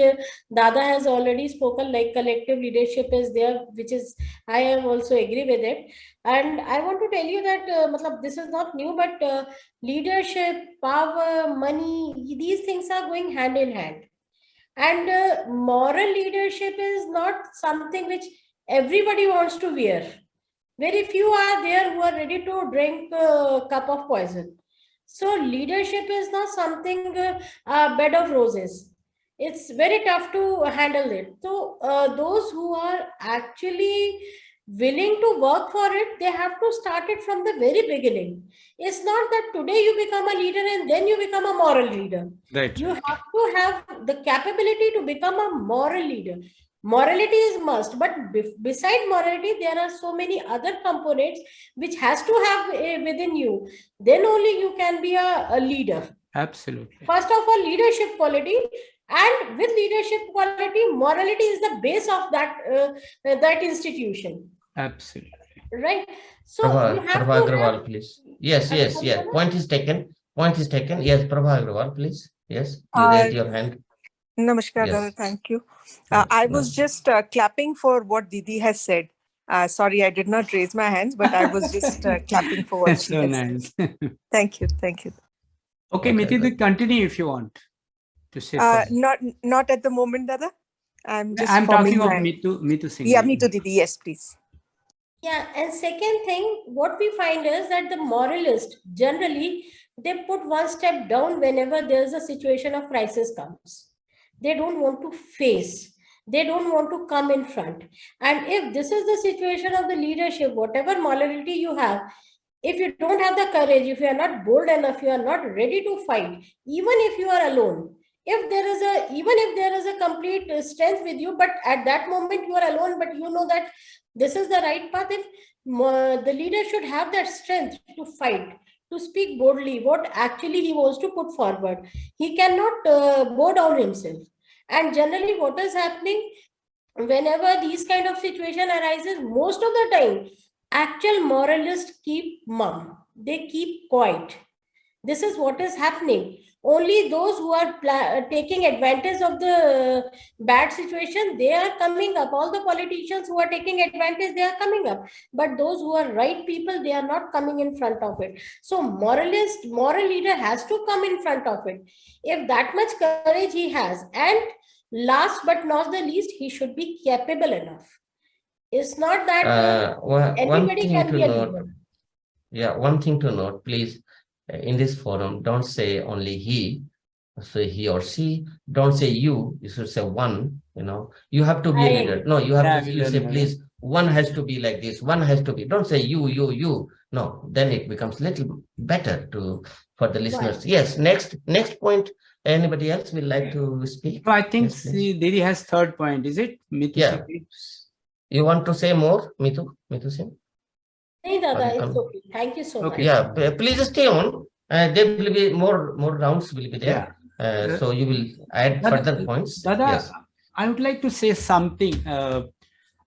Dada has already spoken, like collective leadership is there, which is I am also agree with it. And I want to tell you that this is not new, but leadership, power, money, these things are going hand in hand. And moral leadership is not something which everybody wants to wear. Very few are there who are ready to drink a cup of poison. So leadership is not something a bed of roses. It's very tough to handle it. So those who are actually willing to work for it, they have to start it from the very beginning. It's not that today you become a leader and then you become a moral leader. Right. You have to have the capability to become a moral leader. Morality is must, but beside morality, there are so many other components which has to have within you. Then only you can be a leader. Absolutely. First of all, leadership quality, and with leadership quality, morality is the base of that institution. Absolutely. Right. So you have Prabha to Agrawal, have, please. Yes. Point is taken. Yes, Prabha Agrawal, please. Yes, you raised your hand. Namaskar, Yes. Dada. Thank you. Yes, I was just clapping for what Didi has said. Sorry, I did not raise my hands, but I was just clapping for what she so has nice. said. Thank you. Okay, Miti, continue if you want to say something. Not at the moment, Dada. I'm talking of Mitu Singh. Yeah, Mitu Didi. Yes, please. Yeah, and second thing, what we find is that the moralist generally they put one step down whenever there's a situation of crisis comes. They don't want to face. They don't want to come in front. And if this is the situation of the leadership, whatever morality you have, if you don't have the courage, if you are not bold enough, you are not ready to fight, even if you are alone, even if there is a complete strength with you, but at that moment you are alone, but you know that this is the right path, then the leader should have that strength to fight, to speak boldly what actually he wants to put forward. He cannot bow down himself. And generally what is happening whenever these kind of situation arises, most of the time actual moralists keep mum, they keep quiet. This is what is happening. Only those who are taking advantage of the bad situation, they are coming up. All the politicians who are taking advantage, they are coming up. But those who are right people, they are not coming in front of it. So moral leader has to come in front of it. If that much courage he has, and last but not the least, he should be capable enough. It's not that anybody can be a leader. Yeah, one thing to note, please, in this forum, don't say only he, say he or she, don't say you should say one, you have to be a leader. No, you have to say, please, one has to be like this, one has to be, don't say you. No, then it becomes little better for the listeners. Right. Yes, next point, anybody else will like to speak? I think Didi has third point, is it? Mitu yeah. You want to say more, Mitu Singh? Nahi, Dada, Are you it's com- okay. Thank you so Okay. much. Yeah, please stay on. There will be more rounds will be there. So you will add further points. Dada, Yes. I would like to say something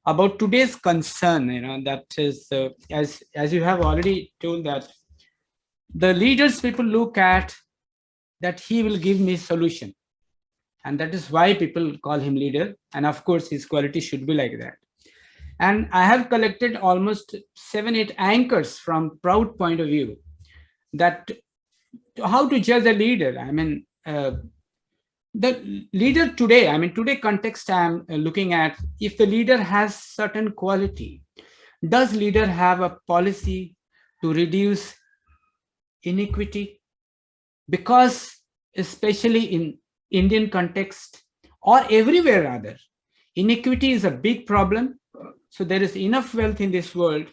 about today's concern. That is, as you have already told, that the leaders people look at that he will give me solution, and that is why people call him leader. And of course, his quality should be like that. And I have collected almost 7-8 anchors from Proud point of view, that how to judge a leader. I mean, the leader today, today context I'm looking at, if the leader has certain quality, does leader have a policy to reduce inequity? Because especially in Indian context or everywhere rather, inequity is a big problem. So there is enough wealth in this world,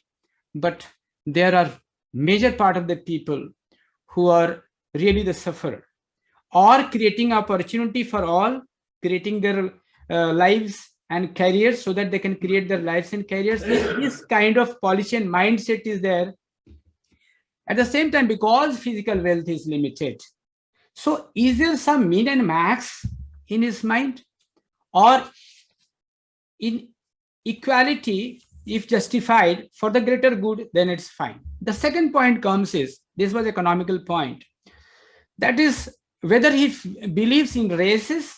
but there are major part of the people who are really the sufferer. Or creating opportunity for all, creating their lives and careers so that they can create their lives and careers. This kind of policy and mindset is there. At the same time, because physical wealth is limited, so is there some min and max in his mind? Or in equality, if justified for the greater good, then it's fine. The second point comes is, this was economical point, that is whether he believes in races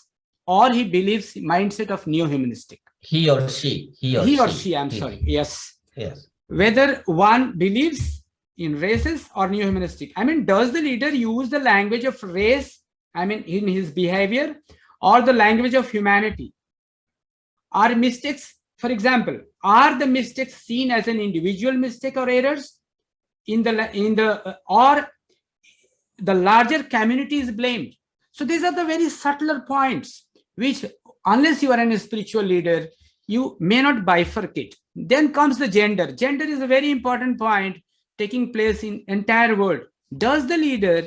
or he believes mindset of neo-humanistic. He or she. Sorry. Yes. Yes. Whether one believes in races or neo-humanistic. Does the leader use the language of race, in his behavior, or the language of humanity? Are mistakes, for example, are the mistakes seen as an individual mistake or errors or the larger community is blamed? So these are the very subtler points which, unless you are a spiritual leader, you may not bifurcate. Then comes the gender. Gender is a very important point taking place in entire world. Does the leader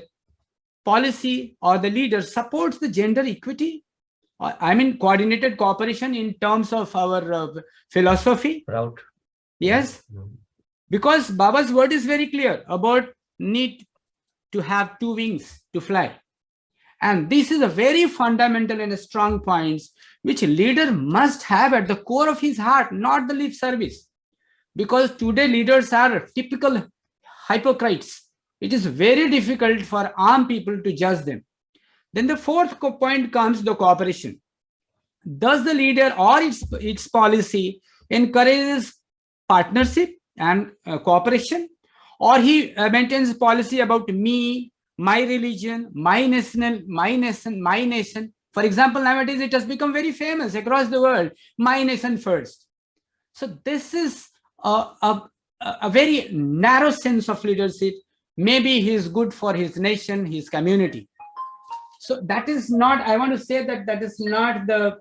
policy or the leader supports the gender equity? Coordinated cooperation in terms of our philosophy. Proud. Yes, because Baba's word is very clear about need to have 2 wings to fly. And this is a very fundamental and strong points which a leader must have at the core of his heart, not the lip service. Because today leaders are typical hypocrites. It is very difficult for armed people to judge them. Then the fourth point comes the cooperation. Does the leader or its policy encourages partnership and cooperation, or he maintains policy about me, my religion, my nation? For example, nowadays it has become very famous across the world, my nation first. So this is a very narrow sense of leadership. Maybe he is good for his nation, his community. So that is not, I want to say that is not the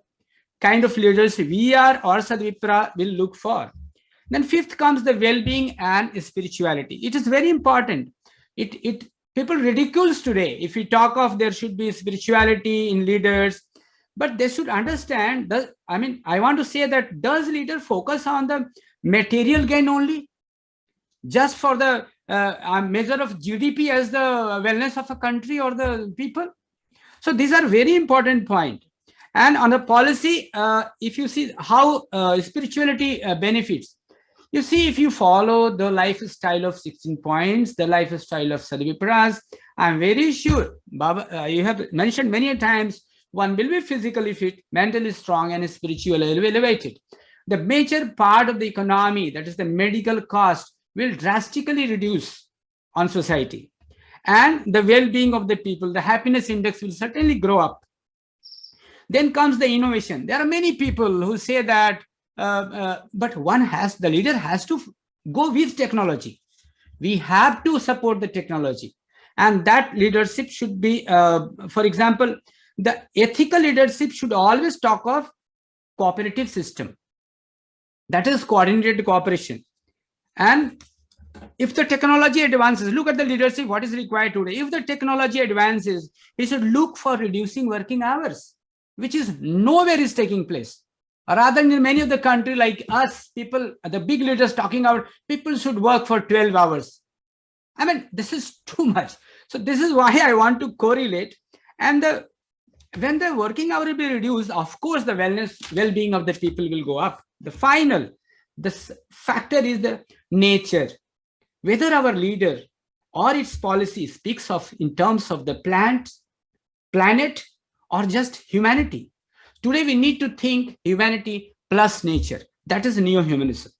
kind of leadership we are or SADVIPRA will look for. Then fifth comes the well-being and spirituality. It is very important. People ridicules today if we talk of there should be spirituality in leaders, but they should understand that, I want to say that, does leader focus on the material gain only, just for the measure of GDP as the wellness of a country or the people? So these are very important points. And on the policy, if you see how spirituality benefits, you see, if you follow the lifestyle of 16 points, the lifestyle of SADVIPRAs, I'm very sure, Baba, you have mentioned many times, one will be physically fit, mentally strong, and spiritually elevated. The major part of the economy, that is the medical cost, will drastically reduce on society. And the well-being of the people, the happiness index will certainly grow up. Then comes the innovation. There are many people who say that, but the leader has to go with technology. We have to support the technology. And that leadership should be, for example, the ethical leadership should always talk of cooperative system. That is coordinated cooperation. And if the technology advances, look at the leadership, what is required today. If the technology advances, we should look for reducing working hours, which is nowhere is taking place. Rather than in many of the country like us, people, the big leaders talking about people should work for 12 hours. I mean, this is too much. So this is why I want to correlate. And when the working hour will be reduced, of course, the well-being of the people will go up. The factor is the nature. Whether our leader or its policy speaks of in terms of the planet, or just humanity. Today, we need to think humanity plus nature. That is neo-humanism.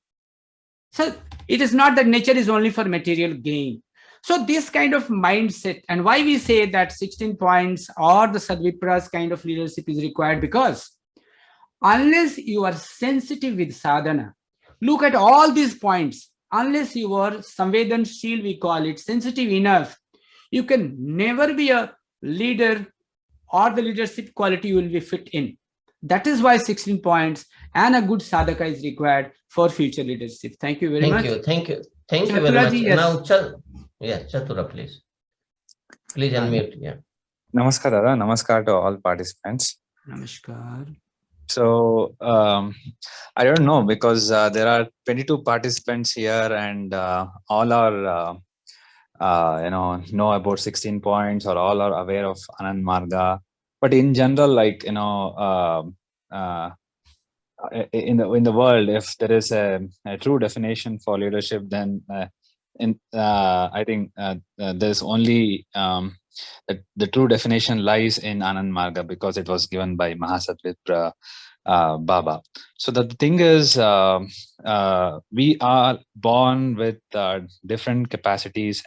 So it is not that nature is only for material gain. So this kind of mindset, and why we say that 16 points or the SADVIPRA's kind of leadership is required, because unless you are sensitive with sadhana, look at all these points, unless you are samvedansheel, we call it, sensitive enough, you can never be a leader, or the leadership quality you will be fit in. That is why 16 points and a good sadhaka is required for future leadership. Thank you very much. Thank you very much. Yes. Now, Chatura, please unmute. Yeah. Namaskar, Dada. Namaskar to all participants. Namaskar. So, I don't know, because there are 22 participants here, and all are, know about 16 points, or all are aware of Anand Marga. But in general, like, in the world, if there is a true definition for leadership, then I think there's only the true definition lies in Anand Marga, because it was given by SADVIPRA Baba. So the thing is, we are born with different capacities.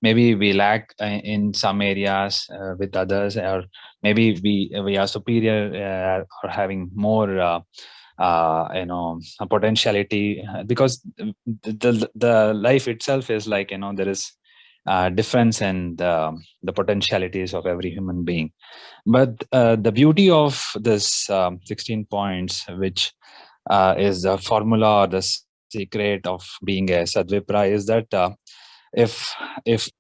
Maybe we lack in some areas with others, or maybe we are superior or having more a potentiality, because the life itself is like, there is difference in the potentialities of every human being. But the beauty of this 16 points, which is the formula or the secret of being a SADVIPRA, is that if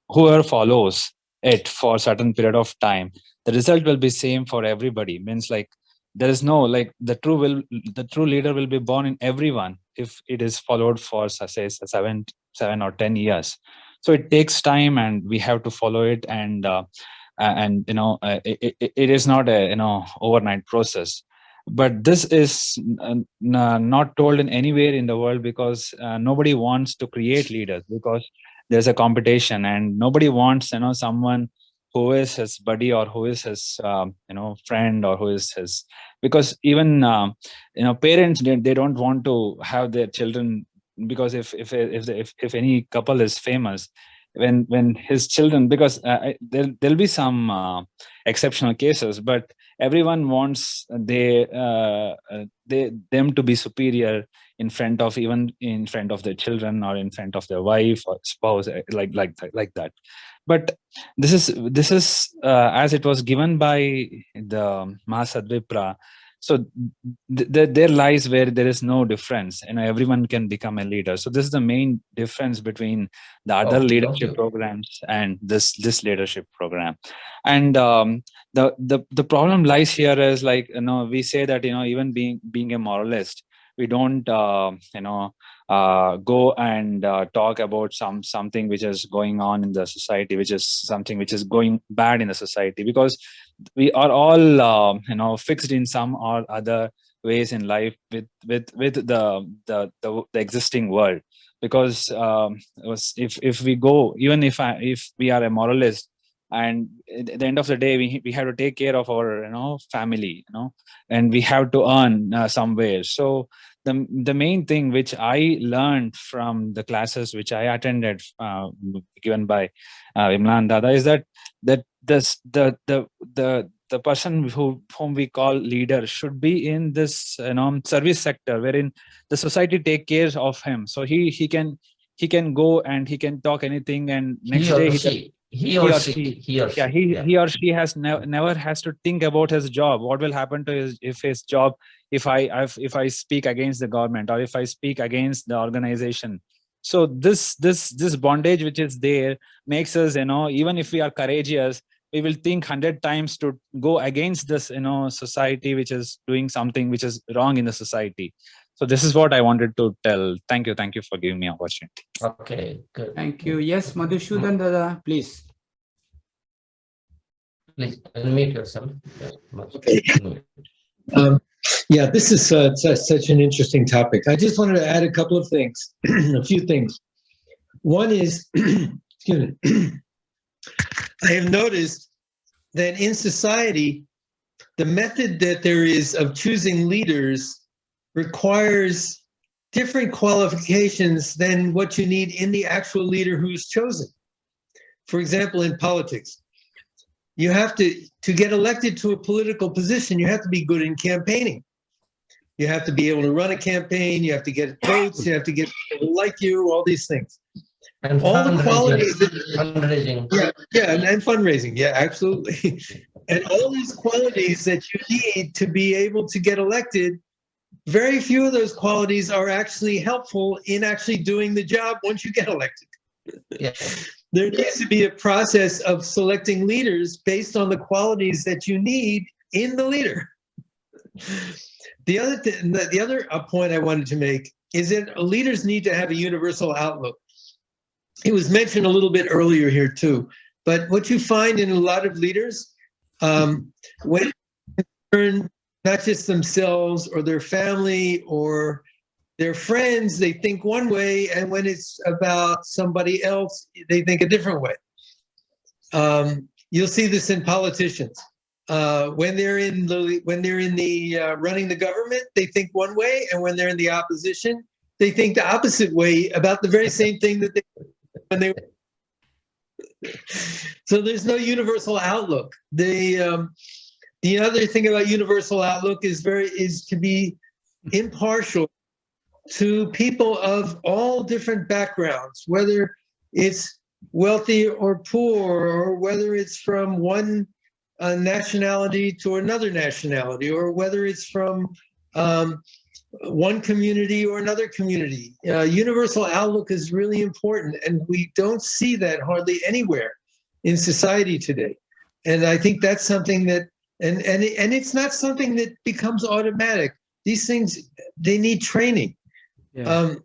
whoever follows it for a certain period of time, the result will be same for everybody. Means like, there is no, like, the true leader will be born in everyone if it is followed for, say, 7 or 10 years. So it takes time, and we have to follow it, and it is not a overnight process. But this is not told in anywhere in the world, because nobody wants to create leaders, because there's a competition, and nobody wants someone who is his buddy, or who is his friend, or who is his, because even parents, they don't want to have their children, because if any couple is famous, when his children, because there'll be some exceptional cases, but everyone wants them to be superior in front of their children, or in front of their wife or spouse, like that. But this is as it was given by the SADVIPRA. So there lies where there is no difference, everyone can become a leader. So this is the main difference between the other leadership programs and this leadership program. And the problem lies here is, like, we say that even being a moralist, we don't go and talk about something which is going on in the society, which is something which is going bad in the society, because we are all fixed in some or other ways in life with the existing world. Because if we go, even if we are a moralist, and at the end of the day, we have to take care of our family, and we have to earn somewhere. So the main thing which I learned from the classes which I attended, given by Imlan Dada, is that the person whom we call leader should be in this service sector, wherein the society take care of him. So he can go and he can talk anything, and next day he or she has never has to think about his job. What will happen to his job if I speak against the government, or if I speak against the organization? So this bondage which is there makes us, even if we are courageous, we will think 100 times to go against this, society which is doing something which is wrong in the society. So this is what I wanted to tell. Thank you for giving me opportunity. Okay, good. Thank you. Yes, Madhusudhan Dada, please. Please unmute yourself. Okay. Yeah, this is such an interesting topic. I just wanted to add a couple of things, a few things. One is, excuse me, I have noticed that in society, the method that there is of choosing leaders requires different qualifications than what you need in the actual leader who's chosen. For example, in politics, you have to get elected to a political position, you have to be good in campaigning. You have to be able to run a campaign, you have to get votes, you have to get people to like you, all these things. And all the qualities fundraising. And fundraising. Yeah, absolutely. And all these qualities that you need to be able to get elected, very few of those qualities are actually helpful in actually doing the job once you get elected. Yes. There needs to be a process of selecting leaders based on the qualities that you need in the leader. The other point I wanted to make is that leaders need to have a universal outlook. It was mentioned a little bit earlier here too, but what you find in a lot of leaders, when they concern not just themselves or their family or their friends, they think one way, and when it's about somebody else, they think a different way. You'll see this in politicians. When they're in the running the government, they think one way, and when they're in the opposition, they think the opposite way about the very same thing that they when they. So there's no universal outlook. The other thing about universal outlook is to be impartial to people of all different backgrounds, whether it's wealthy or poor, or whether it's from one nationality to another nationality, or whether it's from one community or another community. Universal outlook is really important, and we don't see that hardly anywhere in society today. And I think that's something that, and it's not something that becomes automatic. These things, they need training. Yeah.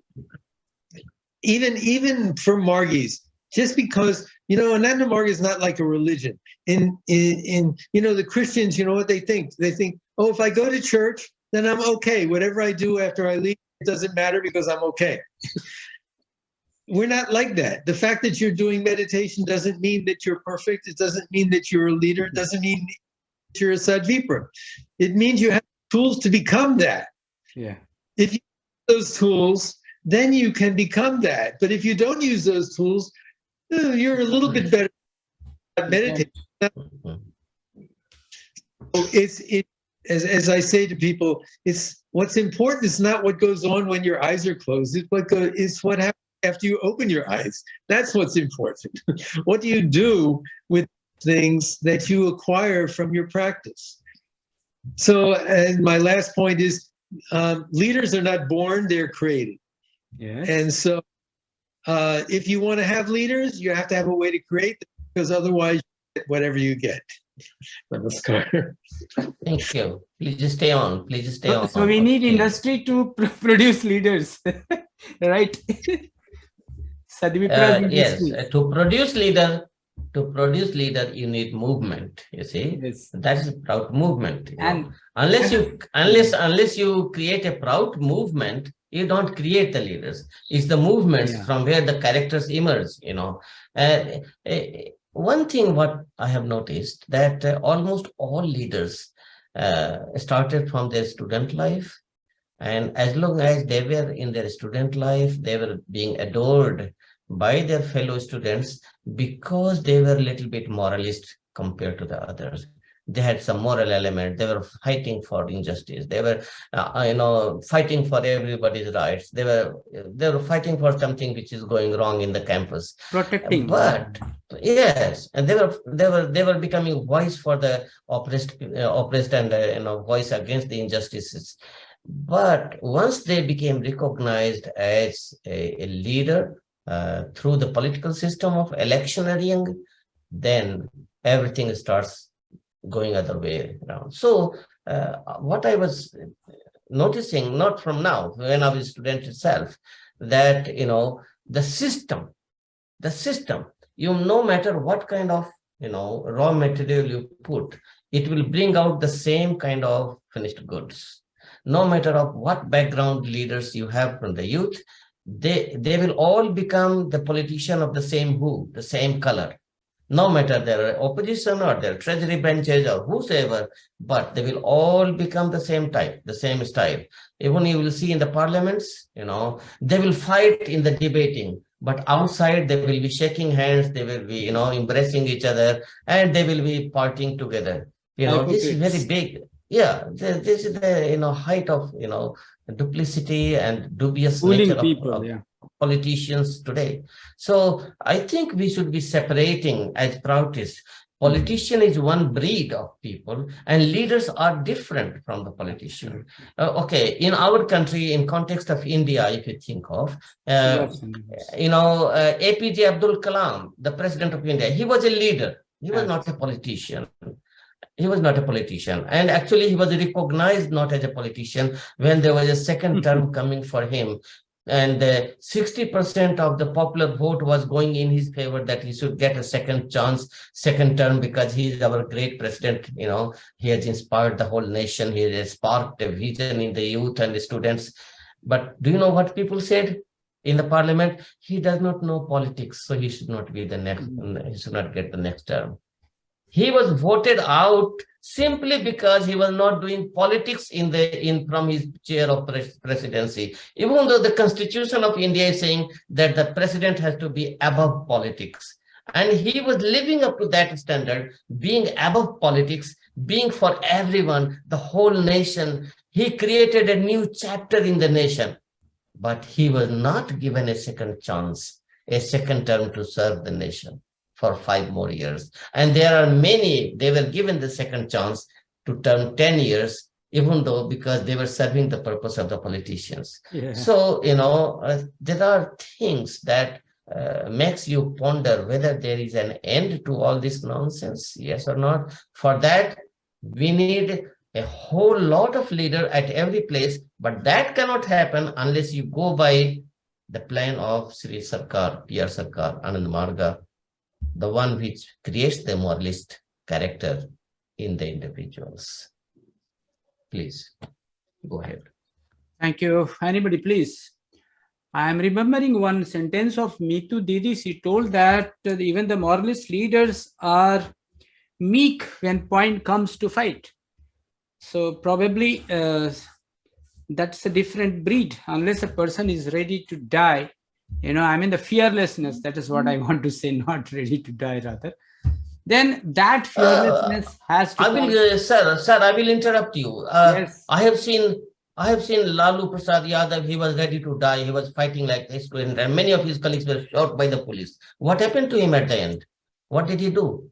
Even for Margis, just because, Ananda Marga is not like a religion. In the Christians, what they think? They think, oh, if I go to church, then I'm okay. Whatever I do after I leave, it doesn't matter because I'm okay. We're not like that. The fact that you're doing meditation doesn't mean that you're perfect. It doesn't mean that you're a leader. It doesn't mean that you're a SADVIPRA. It means you have tools to become that. Yeah. If you use those tools, then you can become that. But if you don't use those tools, you're a little bit better at meditating. So as I say to people, it's what's important is not what goes on when your eyes are closed. It's what happens after you open your eyes. That's what's important. What do you do with things that you acquire from your practice? So, and my last point is, leaders are not born, they're created. Yes. And so if you want to have leaders, you have to have a way to create them, because otherwise you get whatever you get. Namaskar. Thank you. Please just stay on. Please just stay on. So we need industry to produce leaders, right? SADVIPRA yes, to produce leader, you need movement. You see, yes. That's a proud movement. Unless you create a proud movement, you don't create the leaders. It's the movements from where the characters emerge. One thing what I have noticed that almost all leaders started from their student life, and as long as they were in their student life, they were being adored by their fellow students because they were a little bit moralist compared to the others. They had some moral element. They were fighting for injustice. They were, fighting for everybody's rights. They were fighting for something which is going wrong in the campus. Protecting. But yes, and they were becoming voice for the oppressed and voice against the injustices. But once they became recognized as a leader through the political system of electioneering, then everything starts going other way around. So what I was noticing, not from now, when I was a student itself, that, the system, no matter what kind of, raw material you put, it will bring out the same kind of finished goods. No matter of what background leaders you have from the youth, they will all become the politician of the same hue, the same color. No matter their opposition or their treasury benches or whosoever, but they will all become the same type, the same style. Even you will see in the parliaments, they will fight in the debating, but outside they will be shaking hands, they will be, embracing each other, and they will be partying together. This is very big. Yeah, this is the, height of, duplicity and dubious nature of politicians today. So I think we should be separating as proutists. Politician is one breed of people, and leaders are different from the politician. Okay, in our country, in context of India, if you think of, APJ Abdul Kalam, the president of India, he was a leader. He was not a politician. He was not a politician. And actually, he was recognized not as a politician when there was a second term coming for him. And 60% of the popular vote was going in his favor, that he should get a second chance, second term, because he is our great president. He has inspired the whole nation. He has sparked a vision in the youth and the students. But do you know what people said in the parliament? He does not know politics, so he should not be the next. He should not get the next term. He was voted out simply because he was not doing politics from his chair of presidency. Even though the Constitution of India is saying that the president has to be above politics. And he was living up to that standard, being above politics, being for everyone, the whole nation. He created a new chapter in the nation, but he was not given a second chance, a second term to serve the nation for 5 more years. And there are many, they were given the second chance to term 10 years, even though because they were serving the purpose of the politicians. Yeah. So, there are things that makes you ponder whether there is an end to all this nonsense, yes or not. For that, we need a whole lot of leaders at every place, but that cannot happen unless you go by the plan of Sri Sarkar, PR Sarkar, Anand Marga, the one which creates the moralist character in the individuals. Please, go ahead. Thank you. Anybody, please. I am remembering one sentence of Meetu Didi. She told that even the moralist leaders are meek when point comes to fight. So probably that's a different breed. Unless a person is ready to die, the fearlessness, that is what I want to say, not ready to die rather. Then that fearlessness has to Sir, I will interrupt you. Yes. I have seen Lalu Prasad Yadav. He was ready to die. He was fighting like a student, and many of his colleagues were shot by the police. What happened to him at the end? What did he do?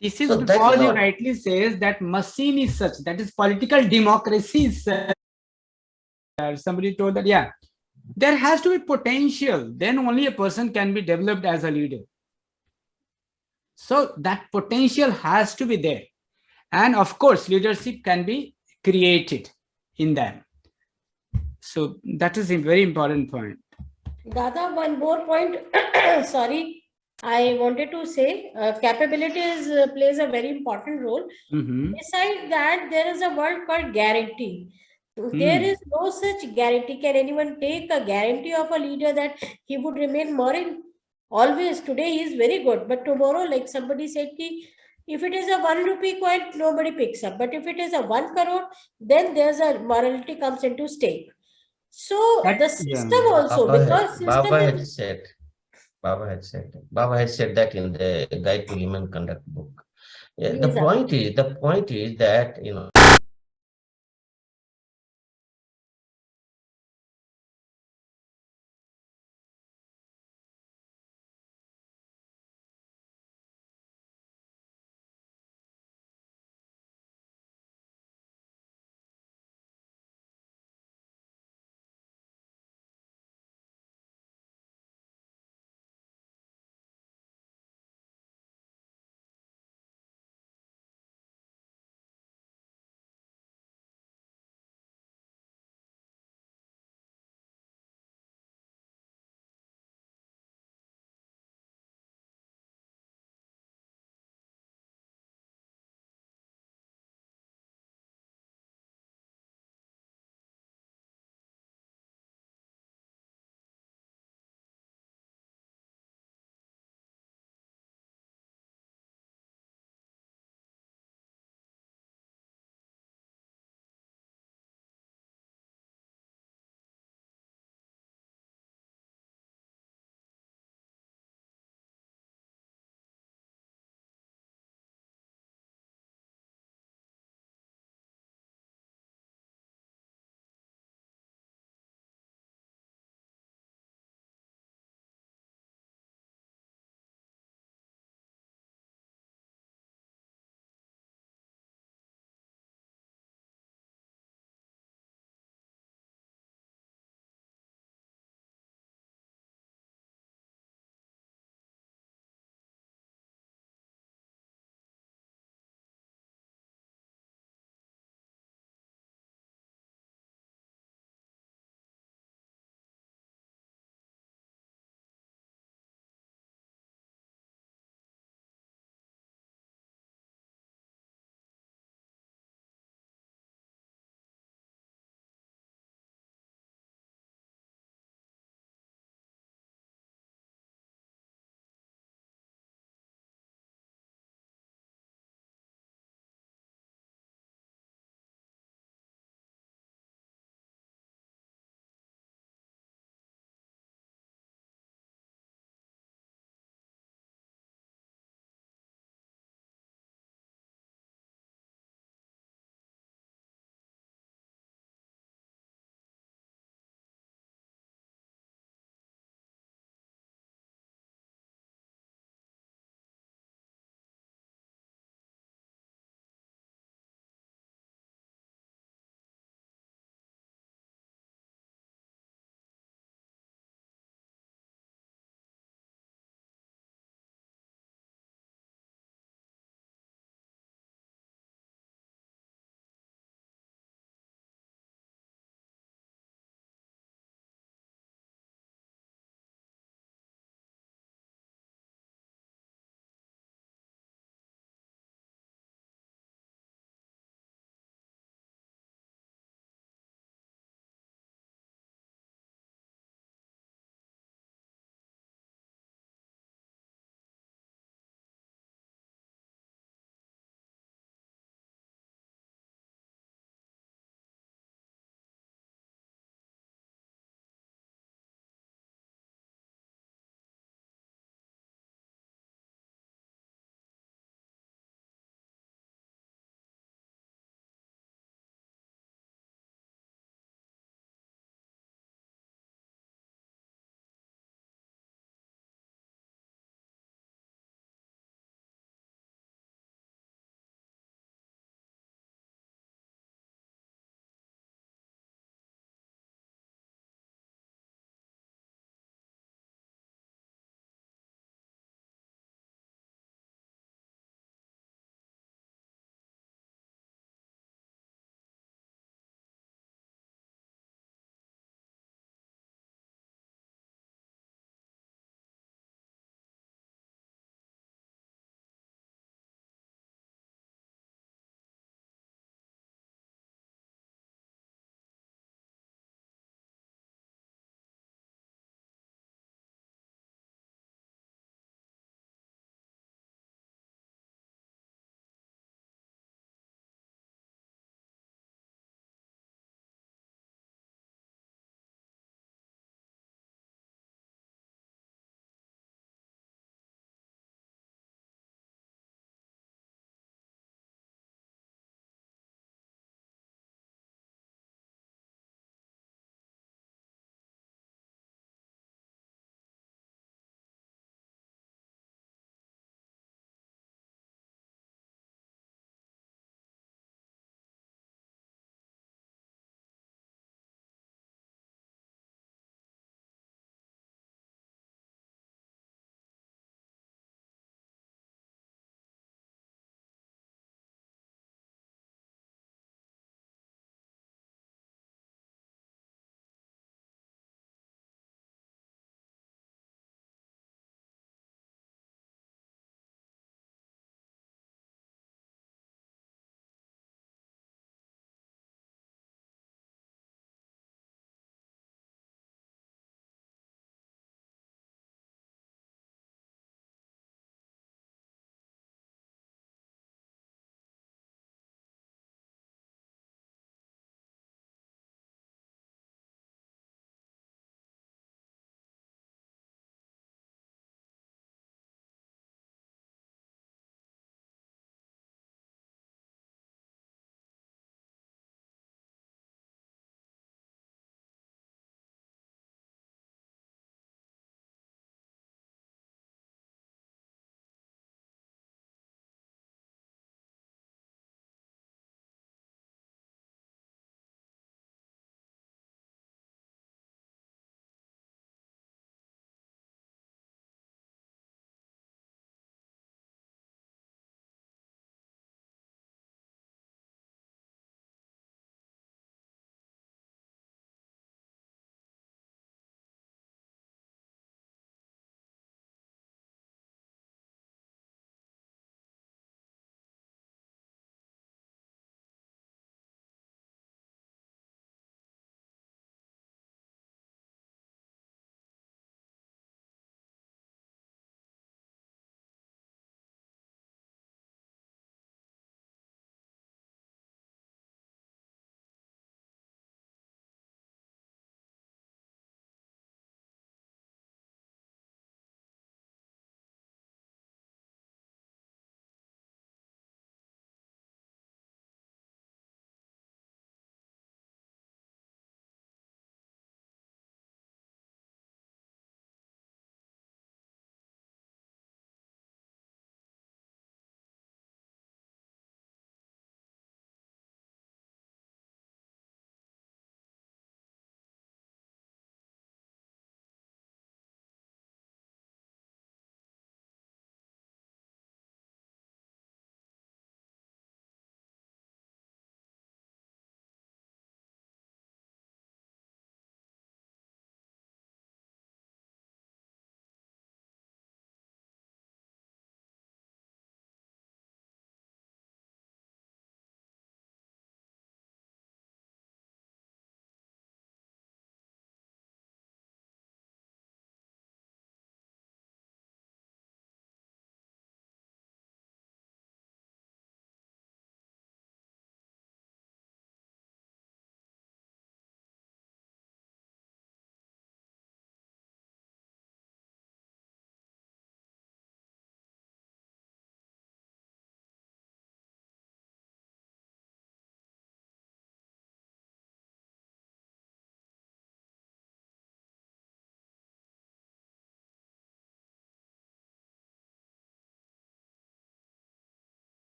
This is because he rightly says that machine is such, that is political democracy is such. Somebody told that, yeah, there has to be potential. Then only a person can be developed as a leader. So that potential has to be there. And of course, leadership can be created in them. So that is a very important point. Dada, one more point. Sorry, I wanted to say capabilities plays a very important role. Besides that, there is a word called guarantee. There is no such guarantee. Can anyone take a guarantee of a leader that he would remain moral? Always, today he is very good, but tomorrow, like somebody said, if it is a 1 rupee coin, nobody picks up. But if it is a 1 crore, then there's a morality comes into stake. So the system also, because Baba had said that in the Guide to Human Conduct book. Yeah, the point is that